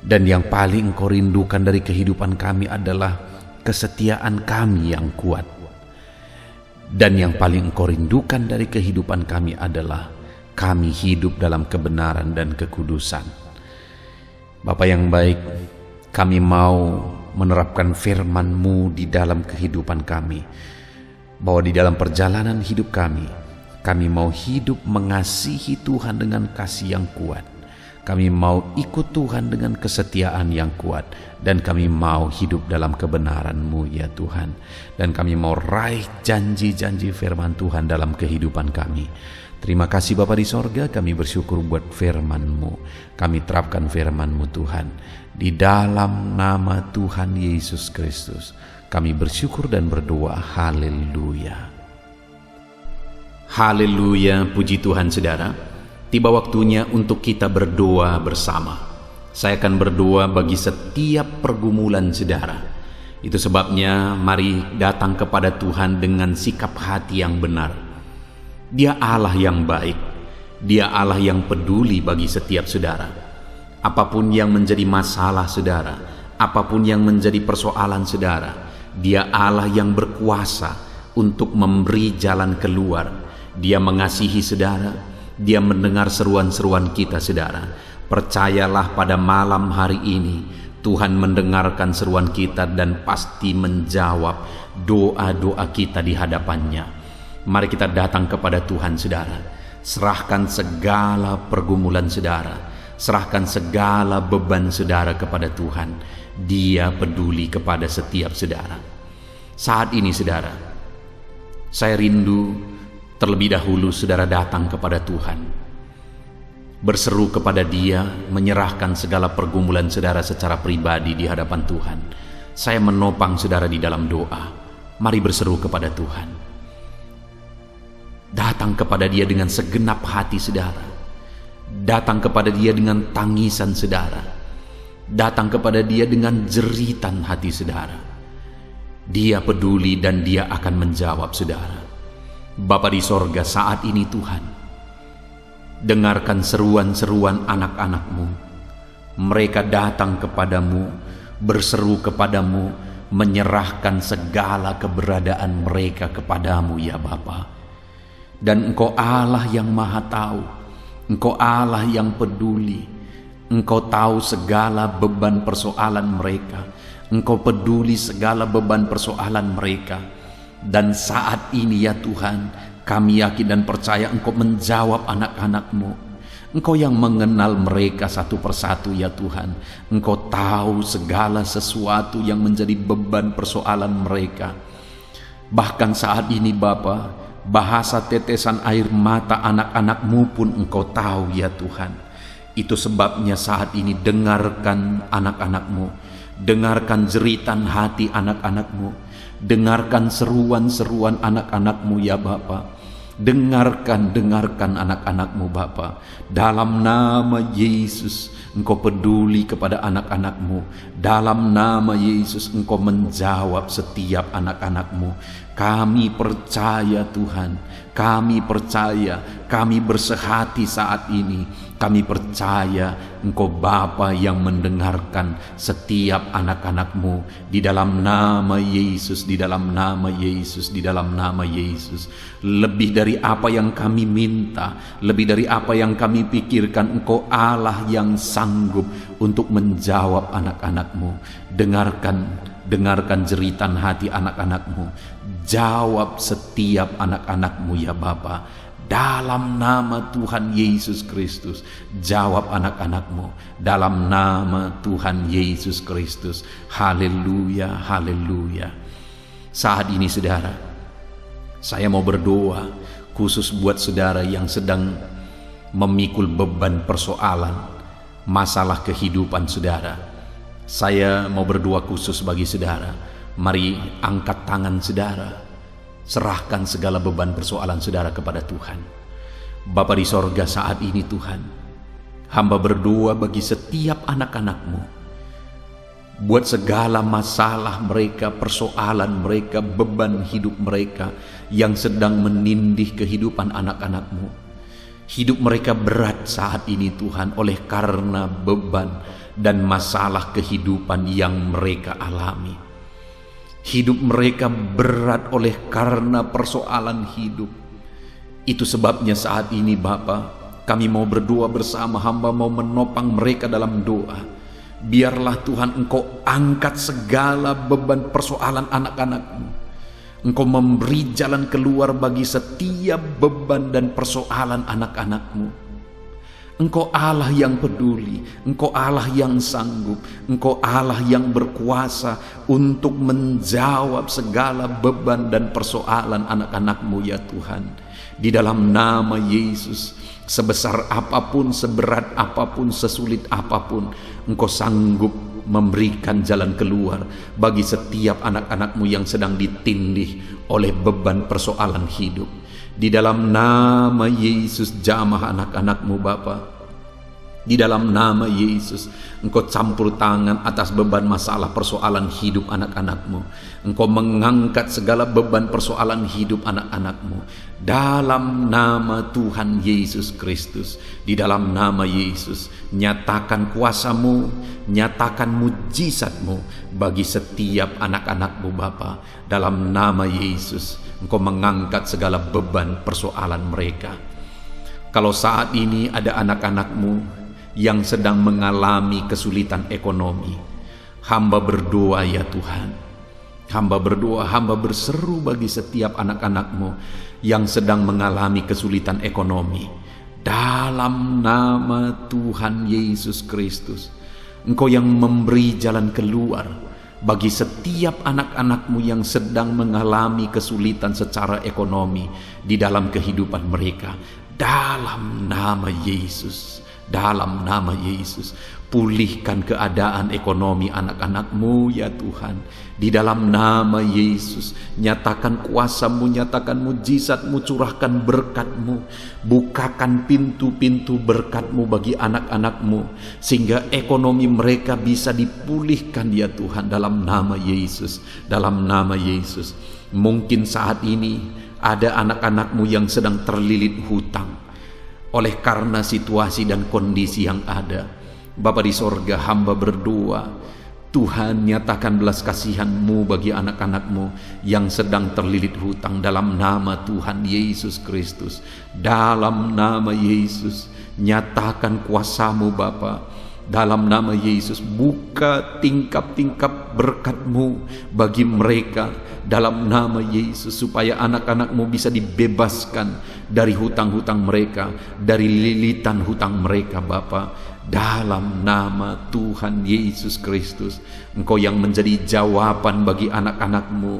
dan yang paling Engkau rindukan dari kehidupan kami adalah kesetiaan kami yang kuat, dan yang paling Engkau rindukan dari kehidupan kami adalah kami hidup dalam kebenaran dan kekudusan. Bapa yang baik, kami mau menerapkan firman-Mu di dalam kehidupan kami, bahwa di dalam perjalanan hidup kami mau hidup mengasihi Tuhan dengan kasih yang kuat, Kami mau ikut Tuhan dengan kesetiaan yang kuat, dan kami mau hidup dalam kebenaran-Mu ya Tuhan. Dan kami mau raih janji-janji firman Tuhan dalam kehidupan kami. Terima kasih Bapa di sorga, kami bersyukur buat firman-Mu. Kami terapkan firman-Mu Tuhan. Di dalam nama Tuhan Yesus Kristus, kami bersyukur dan berdoa. Haleluya. Haleluya, puji Tuhan saudara. Tiba waktunya untuk kita berdoa bersama. Saya akan berdoa bagi setiap pergumulan saudara. Itu sebabnya mari datang kepada Tuhan dengan sikap hati yang benar. Dia Allah yang baik. Dia Allah yang peduli bagi setiap saudara. Apapun yang menjadi masalah saudara, apapun yang menjadi persoalan saudara, Dia Allah yang berkuasa untuk memberi jalan keluar. Dia mengasihi saudara, Dia mendengar seruan-seruan kita saudara. Percayalah pada malam hari ini Tuhan mendengarkan seruan kita dan pasti menjawab doa-doa kita di hadapannya. Mari kita datang kepada Tuhan saudara. Serahkan segala pergumulan saudara, serahkan segala beban saudara kepada Tuhan. Dia peduli kepada setiap saudara. Saat ini saudara, saya rindu terlebih dahulu saudara datang kepada Tuhan, berseru kepada Dia, menyerahkan segala pergumulan saudara secara pribadi di hadapan Tuhan. Saya menopang saudara di dalam doa. Mari berseru kepada Tuhan. Datang kepada Dia dengan segenap hati saudara. Datang kepada Dia dengan tangisan saudara. Datang kepada Dia dengan jeritan hati saudara. Dia peduli dan Dia akan menjawab saudara. Bapa di sorga, saat ini Tuhan, dengarkan seruan-seruan anak-anak-Mu. Mereka datang kepadamu, berseru kepadamu, menyerahkan segala keberadaan mereka kepadamu ya Bapa. Dan Engkau Allah yang maha tahu, Engkau Allah yang peduli. Engkau tahu segala beban persoalan mereka, Engkau peduli segala beban persoalan mereka. Dan saat ini ya Tuhan, kami yakin dan percaya Engkau menjawab anak-anak-Mu. Engkau yang mengenal mereka satu persatu ya Tuhan. Engkau tahu segala sesuatu yang menjadi beban persoalan mereka. Bahkan saat ini Bapa, bahasa tetesan air mata anak-anak-Mu pun Engkau tahu ya Tuhan. Itu sebabnya saat ini dengarkan anak-anak-Mu, dengarkan jeritan hati anak-anak-Mu, dengarkan seruan-seruan anak-anak-Mu ya Bapa. Dengarkan anak-anak-Mu Bapa. Dalam nama Yesus Engkau peduli kepada anak-anak-Mu. Dalam nama Yesus Engkau menjawab setiap anak-anak-Mu. Kami percaya Tuhan, kami percaya, kami bersehati saat ini. Kami percaya Engkau Bapa yang mendengarkan setiap anak-anak-Mu. Di dalam nama Yesus, di dalam nama Yesus, di dalam nama Yesus. Lebih dari apa yang kami minta, lebih dari apa yang kami pikirkan, Engkau Allah yang sanggup untuk menjawab anak-anak-Mu. Dengarkan jeritan hati anak-anak-Mu. Jawab setiap anak-anak-Mu ya Bapa. Dalam nama Tuhan Yesus Kristus, jawab anak-anak-Mu. Dalam nama Tuhan Yesus Kristus. Haleluya, haleluya. Saat ini saudara, saya mau berdoa khusus buat saudara yang sedang memikul beban persoalan, masalah kehidupan saudara. Saya mau berdoa khusus bagi saudara. Mari angkat tangan saudara, serahkan segala beban persoalan saudara kepada Tuhan. Bapa di sorga, saat ini Tuhan, hamba berdoa bagi setiap anak-anak-Mu, buat segala masalah mereka, persoalan mereka, beban hidup mereka yang sedang menindih kehidupan anak-anak-Mu. Hidup mereka berat saat ini Tuhan, oleh karena beban dan masalah kehidupan yang mereka alami. Hidup mereka berat oleh karena persoalan hidup. Itu sebabnya saat ini Bapa, kami mau berdoa bersama, hamba mau menopang mereka dalam doa. Biarlah Tuhan Engkau angkat segala beban persoalan anak-anak-Mu. Engkau memberi jalan keluar bagi setiap beban dan persoalan anak-anak-Mu. Engkau Allah yang peduli, Engkau Allah yang sanggup, Engkau Allah yang berkuasa untuk menjawab segala beban dan persoalan anak-anak-Mu ya Tuhan. Di dalam nama Yesus, sebesar apapun, seberat apapun, sesulit apapun, Engkau sanggup memberikan jalan keluar bagi setiap anak-anak-Mu yang sedang ditindih oleh beban persoalan hidup. Di dalam nama Yesus, jamah anak-anak-Mu Bapa. Di dalam nama Yesus, Engkau campur tangan atas beban masalah persoalan hidup anak-anak-Mu. Engkau mengangkat segala beban persoalan hidup anak-anak-Mu. Dalam nama Tuhan Yesus Kristus, di dalam nama Yesus, nyatakan kuasa-Mu, nyatakan mujizat-Mu bagi setiap anak-anak-Mu Bapa. Dalam nama Yesus, Engkau mengangkat segala beban persoalan mereka. Kalau saat ini ada anak-anak-Mu yang sedang mengalami kesulitan ekonomi, hamba berdoa ya Tuhan. Hamba berdoa, hamba berseru bagi setiap anak-anak-Mu yang sedang mengalami kesulitan ekonomi. Dalam nama Tuhan Yesus Kristus, Engkau yang memberi jalan keluar bagi setiap anak-anak-Mu yang sedang mengalami kesulitan secara ekonomi di dalam kehidupan mereka. Dalam nama Yesus, dalam nama Yesus, pulihkan keadaan ekonomi anak-anak-Mu ya Tuhan. Di dalam nama Yesus, nyatakan kuasa-Mu, nyatakan mujizat-Mu, curahkan berkat-Mu, bukakan pintu-pintu berkat-Mu bagi anak-anak-Mu, sehingga ekonomi mereka bisa dipulihkan ya Tuhan. Dalam nama Yesus, dalam nama Yesus. Mungkin saat ini ada anak-anak-Mu yang sedang terlilit hutang oleh karena situasi dan kondisi yang ada. Bapa di sorga, hamba berdoa, Tuhan nyatakan belas kasihan-Mu bagi anak-anak-Mu yang sedang terlilit hutang. Dalam nama Tuhan Yesus Kristus, dalam nama Yesus, nyatakan kuasa-Mu Bapa. Dalam nama Yesus, buka tingkap-tingkap berkat-Mu bagi mereka. Dalam nama Yesus, supaya anak-anak-Mu bisa dibebaskan dari hutang-hutang mereka, dari lilitan hutang mereka Bapa. Dalam nama Tuhan Yesus Kristus, Engkau yang menjadi jawaban bagi anak-anak-Mu.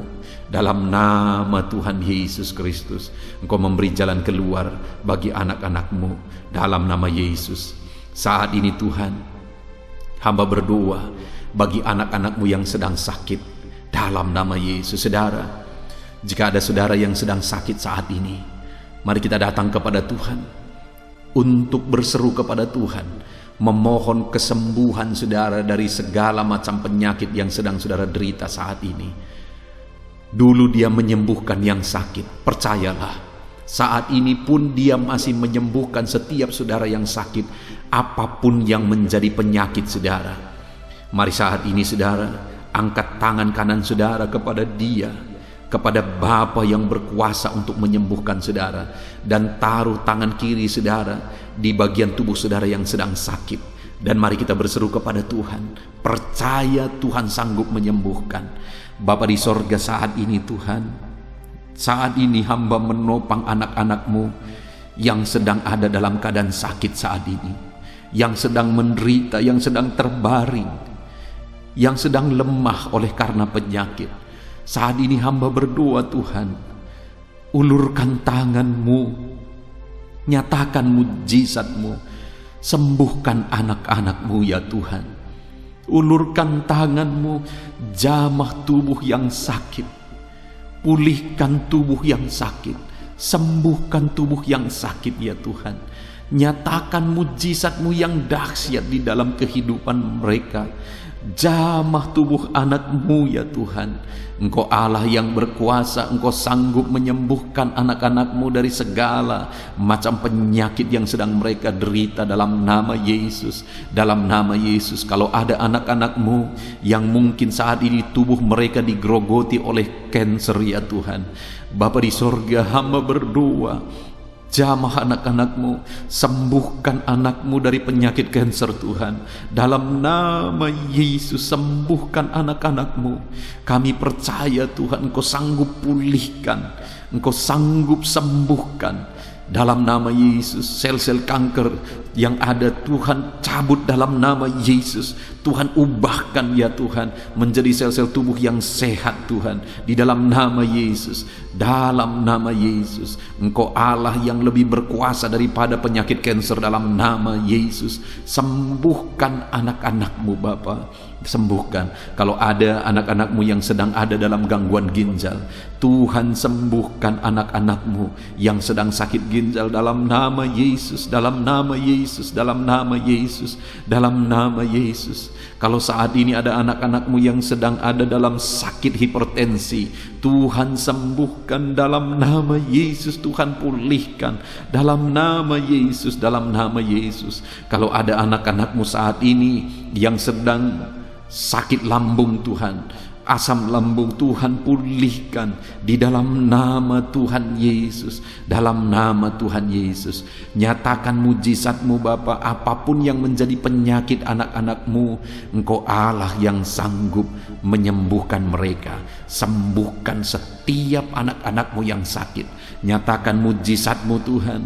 Dalam nama Tuhan Yesus Kristus, Engkau memberi jalan keluar bagi anak-anak-Mu. Dalam nama Yesus, saat ini Tuhan, hamba berdoa bagi anak-anak-Mu yang sedang sakit. Dalam nama Yesus, saudara, jika ada saudara yang sedang sakit saat ini, mari kita datang kepada Tuhan untuk berseru kepada Tuhan, memohon kesembuhan saudara dari segala macam penyakit yang sedang saudara derita saat ini. Dulu Dia menyembuhkan yang sakit, percayalah, saat ini pun Dia masih menyembuhkan setiap saudara yang sakit, apapun yang menjadi penyakit saudara. Mari saat ini saudara, angkat tangan kanan saudara kepada Dia, kepada Bapa yang berkuasa untuk menyembuhkan saudara, dan taruh tangan kiri saudara di bagian tubuh saudara yang sedang sakit. Dan mari kita berseru kepada Tuhan, percaya Tuhan sanggup menyembuhkan. Bapa di sorga, saat ini Tuhan, saat ini hamba menopang anak-anak-Mu yang sedang ada dalam keadaan sakit saat ini, yang sedang menderita, yang sedang terbaring, yang sedang lemah oleh karena penyakit. Saat ini hamba berdoa Tuhan, ulurkan tangan-Mu, nyatakan mujizat-Mu, sembuhkan anak-anak-Mu ya Tuhan. Ulurkan tangan-Mu, jamah tubuh yang sakit, pulihkan tubuh yang sakit, sembuhkan tubuh yang sakit ya Tuhan. Nyatakan mujizat-Mu yang dahsyat di dalam kehidupan mereka. Jamah tubuh anak-Mu ya Tuhan. Engkau Allah yang berkuasa, Engkau sanggup menyembuhkan anak-anak-Mu dari segala macam penyakit yang sedang mereka derita. Dalam nama Yesus, dalam nama Yesus. Kalau ada anak-anak-Mu yang mungkin saat ini tubuh mereka digerogoti oleh kanker ya Tuhan, Bapa di sorga, hamba berdoa, jamah anak-anak-Mu, sembuhkan anak-Mu dari penyakit kanker Tuhan. Dalam nama Yesus, sembuhkan anak-anak-Mu. Kami percaya Tuhan, Engkau sanggup pulihkan, Engkau sanggup sembuhkan. Dalam nama Yesus, sel-sel kanker yang ada Tuhan cabut dalam nama Yesus. Tuhan ubahkan ya Tuhan menjadi sel-sel tubuh yang sehat Tuhan, di dalam nama Yesus. Dalam nama Yesus, Engkau Allah yang lebih berkuasa daripada penyakit kanser. Dalam nama Yesus, sembuhkan anak-anak-Mu Bapa, sembuhkan. Kalau ada anak-anak-Mu yang sedang ada dalam gangguan ginjal, Tuhan sembuhkan anak-anak-Mu yang sedang sakit ginjal dalam nama Yesus, dalam nama Yesus, dalam nama Yesus, dalam nama Yesus. Kalau saat ini ada anak-anak-Mu yang sedang ada dalam sakit hipertensi, Tuhan sembuhkan dalam nama Yesus. Tuhan pulihkan dalam nama Yesus, dalam nama Yesus. Kalau ada anak-anak-Mu saat ini yang sedang sakit lambung Tuhan, asam lambung, Tuhan pulihkan di dalam nama Tuhan Yesus, dalam nama Tuhan Yesus. Nyatakan mujizat-Mu Bapa, apapun yang menjadi penyakit anak-anak-Mu, Engkau Allah yang sanggup menyembuhkan mereka. Sembuhkan setiap anak-anak-Mu yang sakit. Nyatakan mujizat-Mu Tuhan.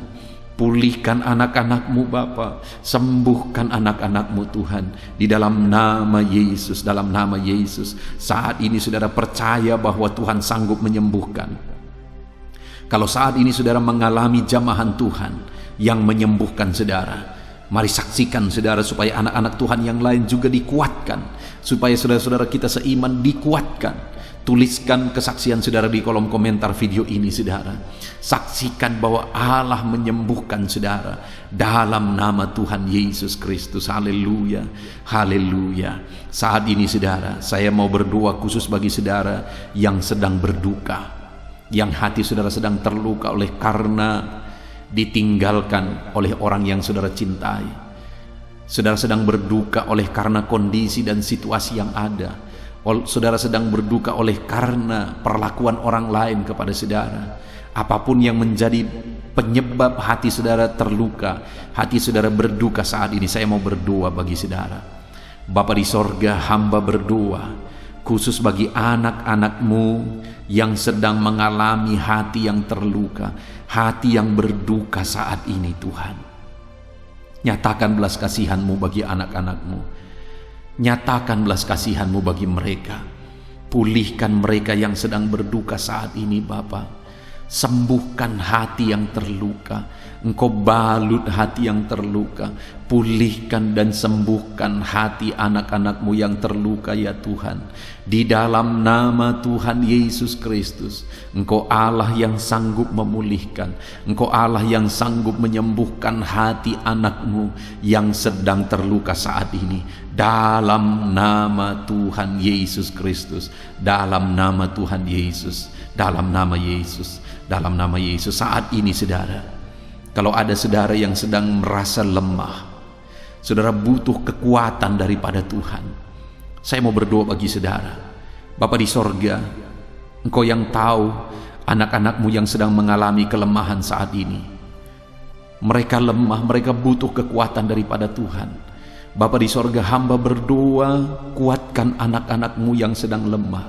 Pulihkan anak-anak-Mu Bapa, sembuhkan anak-anak-Mu Tuhan, di dalam nama Yesus, dalam nama Yesus. Saat ini saudara percaya bahwa Tuhan sanggup menyembuhkan. Kalau saat ini saudara mengalami jamahan Tuhan yang menyembuhkan saudara, mari saksikan saudara, supaya anak-anak Tuhan yang lain juga dikuatkan, supaya saudara-saudara kita seiman dikuatkan. Tuliskan kesaksian saudara di kolom komentar video ini saudara. Saksikan bahwa Allah menyembuhkan saudara dalam nama Tuhan Yesus Kristus. Haleluya, haleluya. Saat ini saudara, saya mau berdoa khusus bagi saudara yang sedang berduka, yang hati saudara sedang terluka oleh karena ditinggalkan oleh orang yang saudara cintai. Saudara sedang berduka oleh karena kondisi dan situasi yang ada. Saudara sedang berduka oleh karena perlakuan orang lain kepada saudara. Apapun yang menjadi penyebab hati saudara terluka, hati saudara berduka saat ini, saya mau berdoa bagi saudara. Bapa di sorga, hamba berdoa khusus bagi anak-anak-Mu yang sedang mengalami hati yang terluka, hati yang berduka saat ini Tuhan. Nyatakan belas kasihan-Mu bagi anak-anak-Mu. Nyatakan belas kasihan-Mu bagi mereka. Pulihkan mereka yang sedang berduka saat ini Bapa. Sembuhkan hati yang terluka. Engkau balut hati yang terluka. Pulihkan dan sembuhkan hati anak-anak-Mu yang terluka ya Tuhan. Di dalam nama Tuhan Yesus Kristus, Engkau Allah yang sanggup memulihkan. Engkau Allah yang sanggup menyembuhkan hati anak-Mu yang sedang terluka saat ini. Dalam nama Tuhan Yesus Kristus, dalam nama Tuhan Yesus, dalam nama Yesus, dalam nama Yesus. Saat ini saudara, kalau ada saudara yang sedang merasa lemah, saudara butuh kekuatan daripada Tuhan, saya mau berdoa bagi saudara. Bapa di sorga, Engkau yang tahu anak-anak-Mu yang sedang mengalami kelemahan saat ini. Mereka lemah, mereka butuh kekuatan daripada Tuhan. Bapa di sorga, hamba berdoa, kuatkan anak-anak-Mu yang sedang lemah.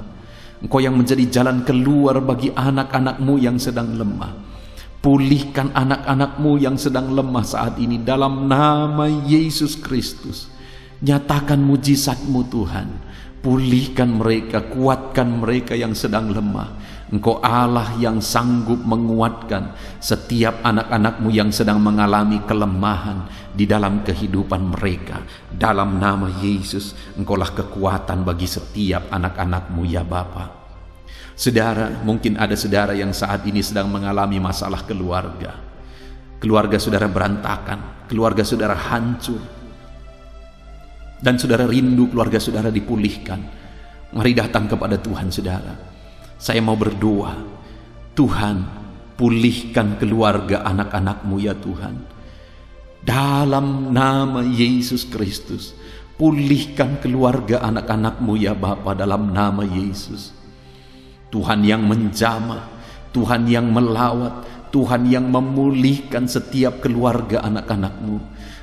Engkau yang menjadi jalan keluar bagi anak-anak-Mu yang sedang lemah. Pulihkan anak-anak-Mu yang sedang lemah saat ini dalam nama Yesus Kristus. Nyatakan mujizat-Mu Tuhan. Pulihkan mereka, kuatkan mereka yang sedang lemah. Engkau Allah yang sanggup menguatkan setiap anak-anak-Mu yang sedang mengalami kelemahan di dalam kehidupan mereka. Dalam nama Yesus, Engkaulah kekuatan bagi setiap anak-anak-Mu ya Bapa. Saudara, mungkin ada saudara yang saat ini sedang mengalami masalah keluarga. Keluarga saudara berantakan, keluarga saudara hancur, dan saudara rindu keluarga saudara dipulihkan. Mari datang kepada Tuhan saudara. Saya mau berdoa, Tuhan pulihkan keluarga anak-anak-Mu ya Tuhan. Dalam nama Yesus Kristus, pulihkan keluarga anak-anak-Mu ya Bapa, dalam nama Yesus. Tuhan yang menjamah, Tuhan yang melawat, Tuhan yang memulihkan setiap keluarga anak-anak-Mu.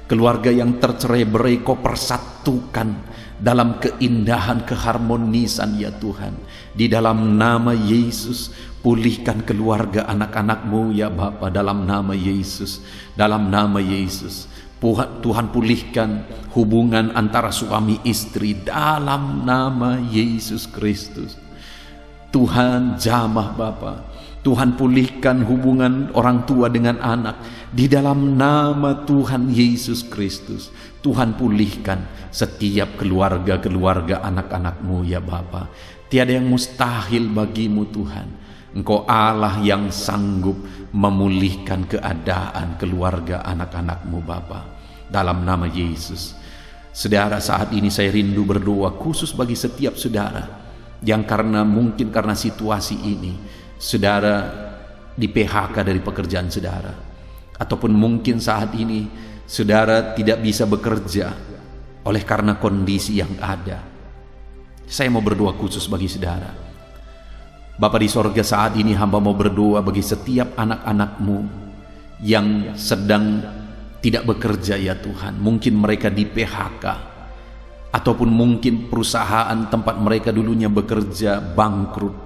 Keluarga yang tercerai-berai Kau persatukan dalam keindahan keharmonisan ya Tuhan. Di dalam nama Yesus, pulihkan keluarga anak-anak-Mu ya Bapa, dalam nama Yesus, dalam nama Yesus. Tuhan pulihkan hubungan antara suami istri dalam nama Yesus Kristus. Tuhan jamah Bapa. Tuhan pulihkan hubungan orang tua dengan anak di dalam nama Tuhan Yesus Kristus. Tuhan pulihkan setiap keluarga-keluarga anak-anak-Mu ya Bapa. Tiada yang mustahil bagimu Tuhan. Engkau Allah yang sanggup memulihkan keadaan keluarga anak-anak-Mu Bapa. Dalam nama Yesus. Saudara, saat ini saya rindu berdoa khusus bagi setiap saudara yang mungkin karena situasi ini saudara di PHK dari pekerjaan saudara, ataupun mungkin saat ini saudara tidak bisa bekerja oleh karena kondisi yang ada. Saya mau berdoa khusus bagi saudara. Bapa di sorga, saat ini hamba mau berdoa bagi setiap anak-anak-Mu yang sedang tidak bekerja ya Tuhan. Mungkin mereka di PHK, ataupun mungkin perusahaan tempat mereka dulunya bekerja bangkrut,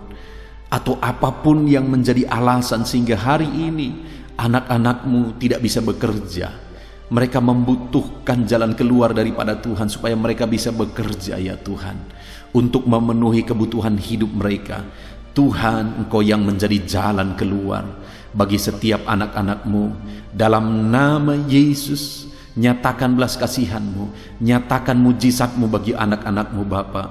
atau apapun yang menjadi alasan sehingga hari ini anak-anak-Mu tidak bisa bekerja. Mereka membutuhkan jalan keluar daripada Tuhan supaya mereka bisa bekerja ya Tuhan, untuk memenuhi kebutuhan hidup mereka. Tuhan, Engkau yang menjadi jalan keluar bagi setiap anak-anak-Mu. Dalam nama Yesus, nyatakan belas kasihan-Mu, nyatakan mujizat-Mu bagi anak-anak-Mu Bapa.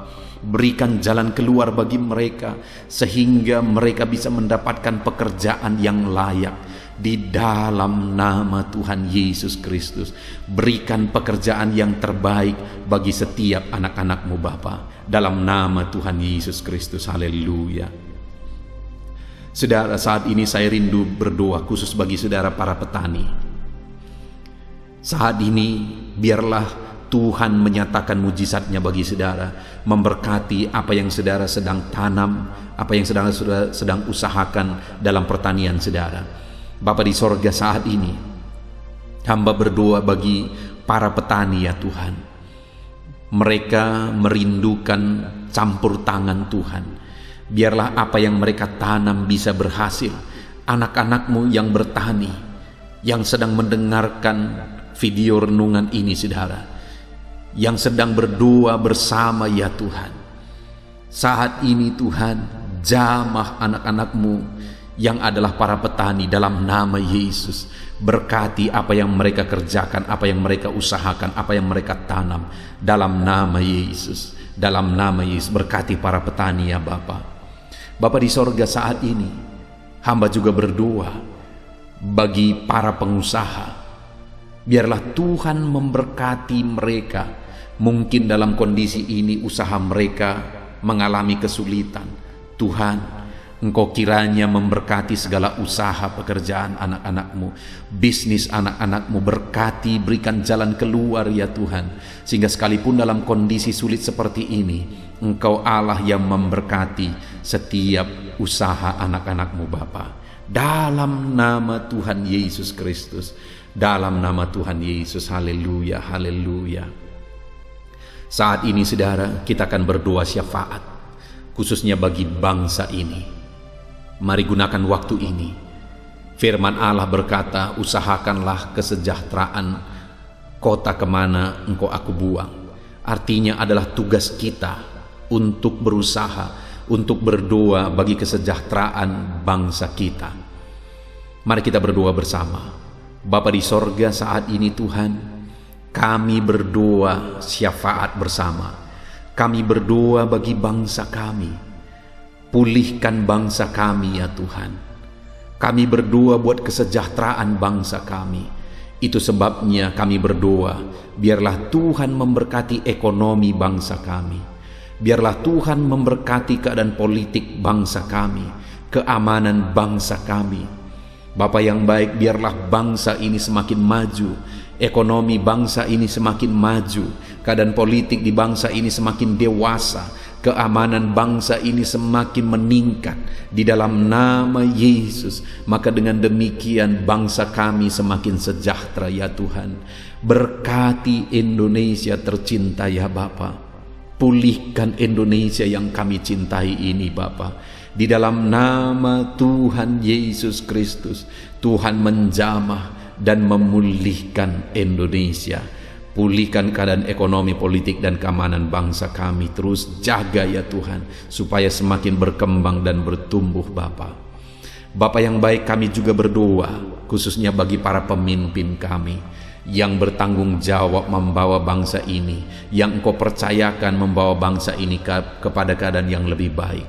Berikan jalan keluar bagi mereka sehingga mereka bisa mendapatkan pekerjaan yang layak di dalam nama Tuhan Yesus Kristus. Berikan pekerjaan yang terbaik bagi setiap anak-anak-Mu Bapa, dalam nama Tuhan Yesus Kristus. Haleluya. Saudara, saat ini saya rindu berdoa khusus bagi saudara para petani. Saat ini biarlah Tuhan menyatakan mujizat-Nya bagi saudara, memberkati apa yang saudara sedang tanam, apa yang saudara sedang usahakan dalam pertanian saudara. Bapa di sorga, saat ini hamba berdoa bagi para petani ya Tuhan. Mereka merindukan campur tangan Tuhan. Biarlah apa yang mereka tanam bisa berhasil. Anak-anak-Mu yang bertani, yang sedang mendengarkan video renungan ini saudara, yang sedang berdoa bersama ya Tuhan. Saat ini Tuhan, jamah anak-anak-Mu yang adalah para petani dalam nama Yesus. Berkati apa yang mereka kerjakan, apa yang mereka usahakan, apa yang mereka tanam dalam nama Yesus. Dalam nama Yesus, berkati para petani ya Bapa. Bapa di sorga, saat ini hamba juga berdoa bagi para pengusaha. Biarlah Tuhan memberkati mereka. Mungkin dalam kondisi ini usaha mereka mengalami kesulitan. Tuhan, Engkau kiranya memberkati segala usaha pekerjaan anak-anak-Mu, bisnis anak-anak-Mu. Berkati, berikan jalan keluar ya Tuhan, sehingga sekalipun dalam kondisi sulit seperti ini, Engkau Allah yang memberkati setiap usaha anak-anak-Mu Bapa. Dalam nama Tuhan Yesus Kristus, dalam nama Tuhan Yesus. Haleluya, haleluya. Saat ini saudara, kita akan berdoa syafaat khususnya bagi bangsa ini. Mari gunakan waktu ini. Firman Allah berkata, usahakanlah kesejahteraan kota kemana engkau aku buang. Artinya adalah tugas kita untuk berusaha, untuk berdoa bagi kesejahteraan bangsa kita. Mari kita berdoa bersama. Bapa di sorga, saat ini Tuhan, kami berdoa syafaat bersama. Kami berdoa bagi bangsa kami. Pulihkan bangsa kami ya Tuhan. Kami berdoa buat kesejahteraan bangsa kami. Itu sebabnya kami berdoa, biarlah Tuhan memberkati ekonomi bangsa kami. Biarlah Tuhan memberkati keadaan politik bangsa kami, keamanan bangsa kami. Bapa yang baik, biarlah bangsa ini semakin maju, ekonomi bangsa ini semakin maju, keadaan politik di bangsa ini semakin dewasa, keamanan bangsa ini semakin meningkat di dalam nama Yesus. Maka dengan demikian bangsa kami semakin sejahtera ya Tuhan. Berkati Indonesia tercinta ya Bapa. Pulihkan Indonesia yang kami cintai ini Bapa. Di dalam nama Tuhan Yesus Kristus, Tuhan menjamah dan memulihkan Indonesia. Pulihkan keadaan ekonomi, politik, dan keamanan bangsa kami. Terus jaga ya Tuhan, supaya semakin berkembang dan bertumbuh Bapa. Bapa yang baik, kami juga berdoa khususnya bagi para pemimpin kami yang bertanggung jawab membawa bangsa ini, yang Engkau percayakan membawa bangsa ini kepada keadaan yang lebih baik.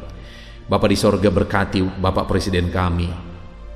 Bapa di sorga, berkati Bapak Presiden kami,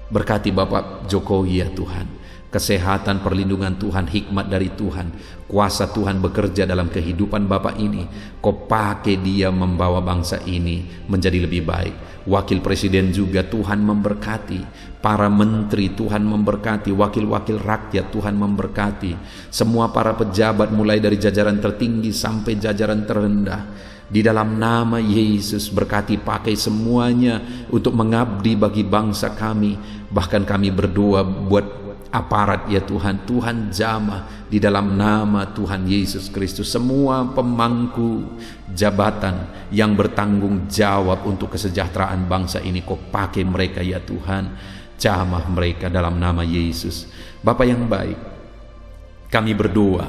berkati Bapak Jokowi ya Tuhan. Kesehatan, perlindungan Tuhan, hikmat dari Tuhan, kuasa Tuhan bekerja dalam kehidupan Bapak ini. Kau pakai dia membawa bangsa ini menjadi lebih baik. Wakil Presiden juga Tuhan memberkati, para menteri Tuhan memberkati, wakil-wakil rakyat Tuhan memberkati, semua para pejabat mulai dari jajaran tertinggi sampai jajaran terendah. Di dalam nama Yesus, berkati, pakai semuanya untuk mengabdi bagi bangsa kami. Bahkan kami berdoa buat aparat ya Tuhan, Tuhan jamah di dalam nama Tuhan Yesus Kristus. Semua pemangku jabatan yang bertanggung jawab untuk kesejahteraan bangsa ini, Kau pakai mereka ya Tuhan, jamah mereka dalam nama Yesus. Bapa yang baik, kami berdoa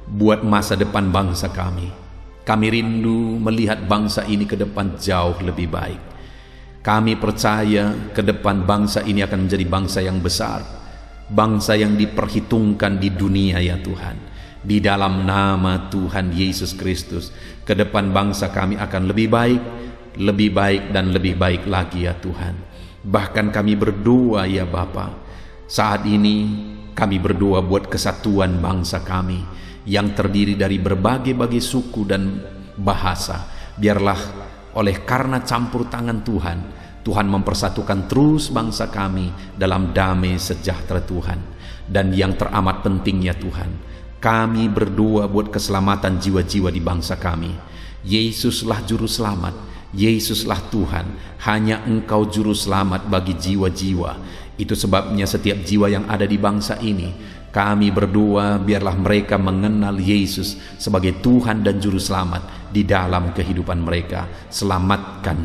buat masa depan bangsa kami. Kami rindu melihat bangsa ini ke depan jauh lebih baik. Kami percaya ke depan bangsa ini akan menjadi bangsa yang besar, bangsa yang diperhitungkan di dunia ya Tuhan. Di dalam nama Tuhan Yesus Kristus, ke depan bangsa kami akan lebih baik dan lebih baik lagi ya Tuhan. Bahkan kami berdoa ya Bapa, saat ini kami berdoa buat kesatuan bangsa kami yang terdiri dari berbagai suku dan bahasa. Biarlah oleh karena campur tangan Tuhan, Tuhan mempersatukan terus bangsa kami dalam damai sejahtera Tuhan. Dan yang teramat pentingnya Tuhan, kami berdoa buat keselamatan jiwa-jiwa di bangsa kami. Yesuslah juru selamat, Yesuslah Tuhan, hanya Engkau juru selamat bagi jiwa-jiwa. Itu sebabnya setiap jiwa yang ada di bangsa ini, kami berdoa biarlah mereka mengenal Yesus sebagai Tuhan dan juru selamat di dalam kehidupan mereka. Selamatkan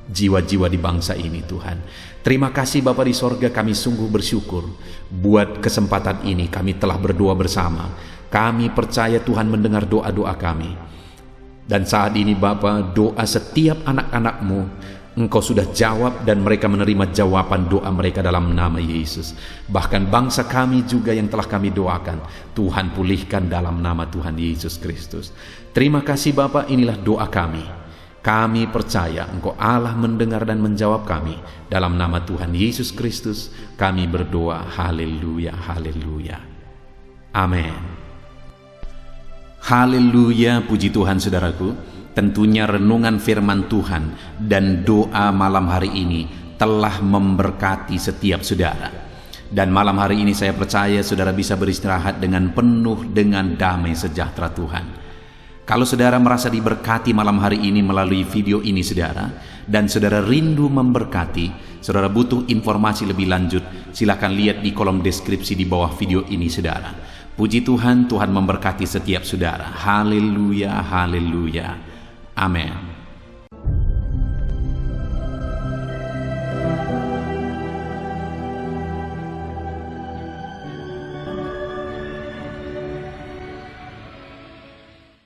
jiwa-jiwa di bangsa ini Tuhan. Terima kasih Bapa di sorga, kami sungguh bersyukur buat kesempatan ini. Kami telah berdoa bersama. Kami percaya Tuhan mendengar doa-doa kami. Dan saat ini Bapa, doa setiap anak-anak-Mu Engkau sudah jawab, dan mereka menerima jawaban doa mereka dalam nama Yesus. Bahkan bangsa kami juga yang telah kami doakan, Tuhan pulihkan dalam nama Tuhan Yesus Kristus. Terima kasih Bapa, inilah doa kami. Kami percaya Engkau Allah mendengar dan menjawab kami. Dalam nama Tuhan Yesus Kristus kami berdoa. Haleluya, haleluya. Amin. Haleluya, puji Tuhan saudaraku. Tentunya renungan firman Tuhan dan doa malam hari ini telah memberkati setiap saudara. Dan malam hari ini saya percaya saudara bisa beristirahat dengan penuh dengan damai sejahtera Tuhan. Kalau saudara merasa diberkati malam hari ini melalui video ini saudara, dan saudara rindu memberkati, saudara butuh informasi lebih lanjut, silakan lihat di kolom deskripsi di bawah video ini saudara. Puji Tuhan, Tuhan memberkati setiap saudara. Haleluya, haleluya. Amin.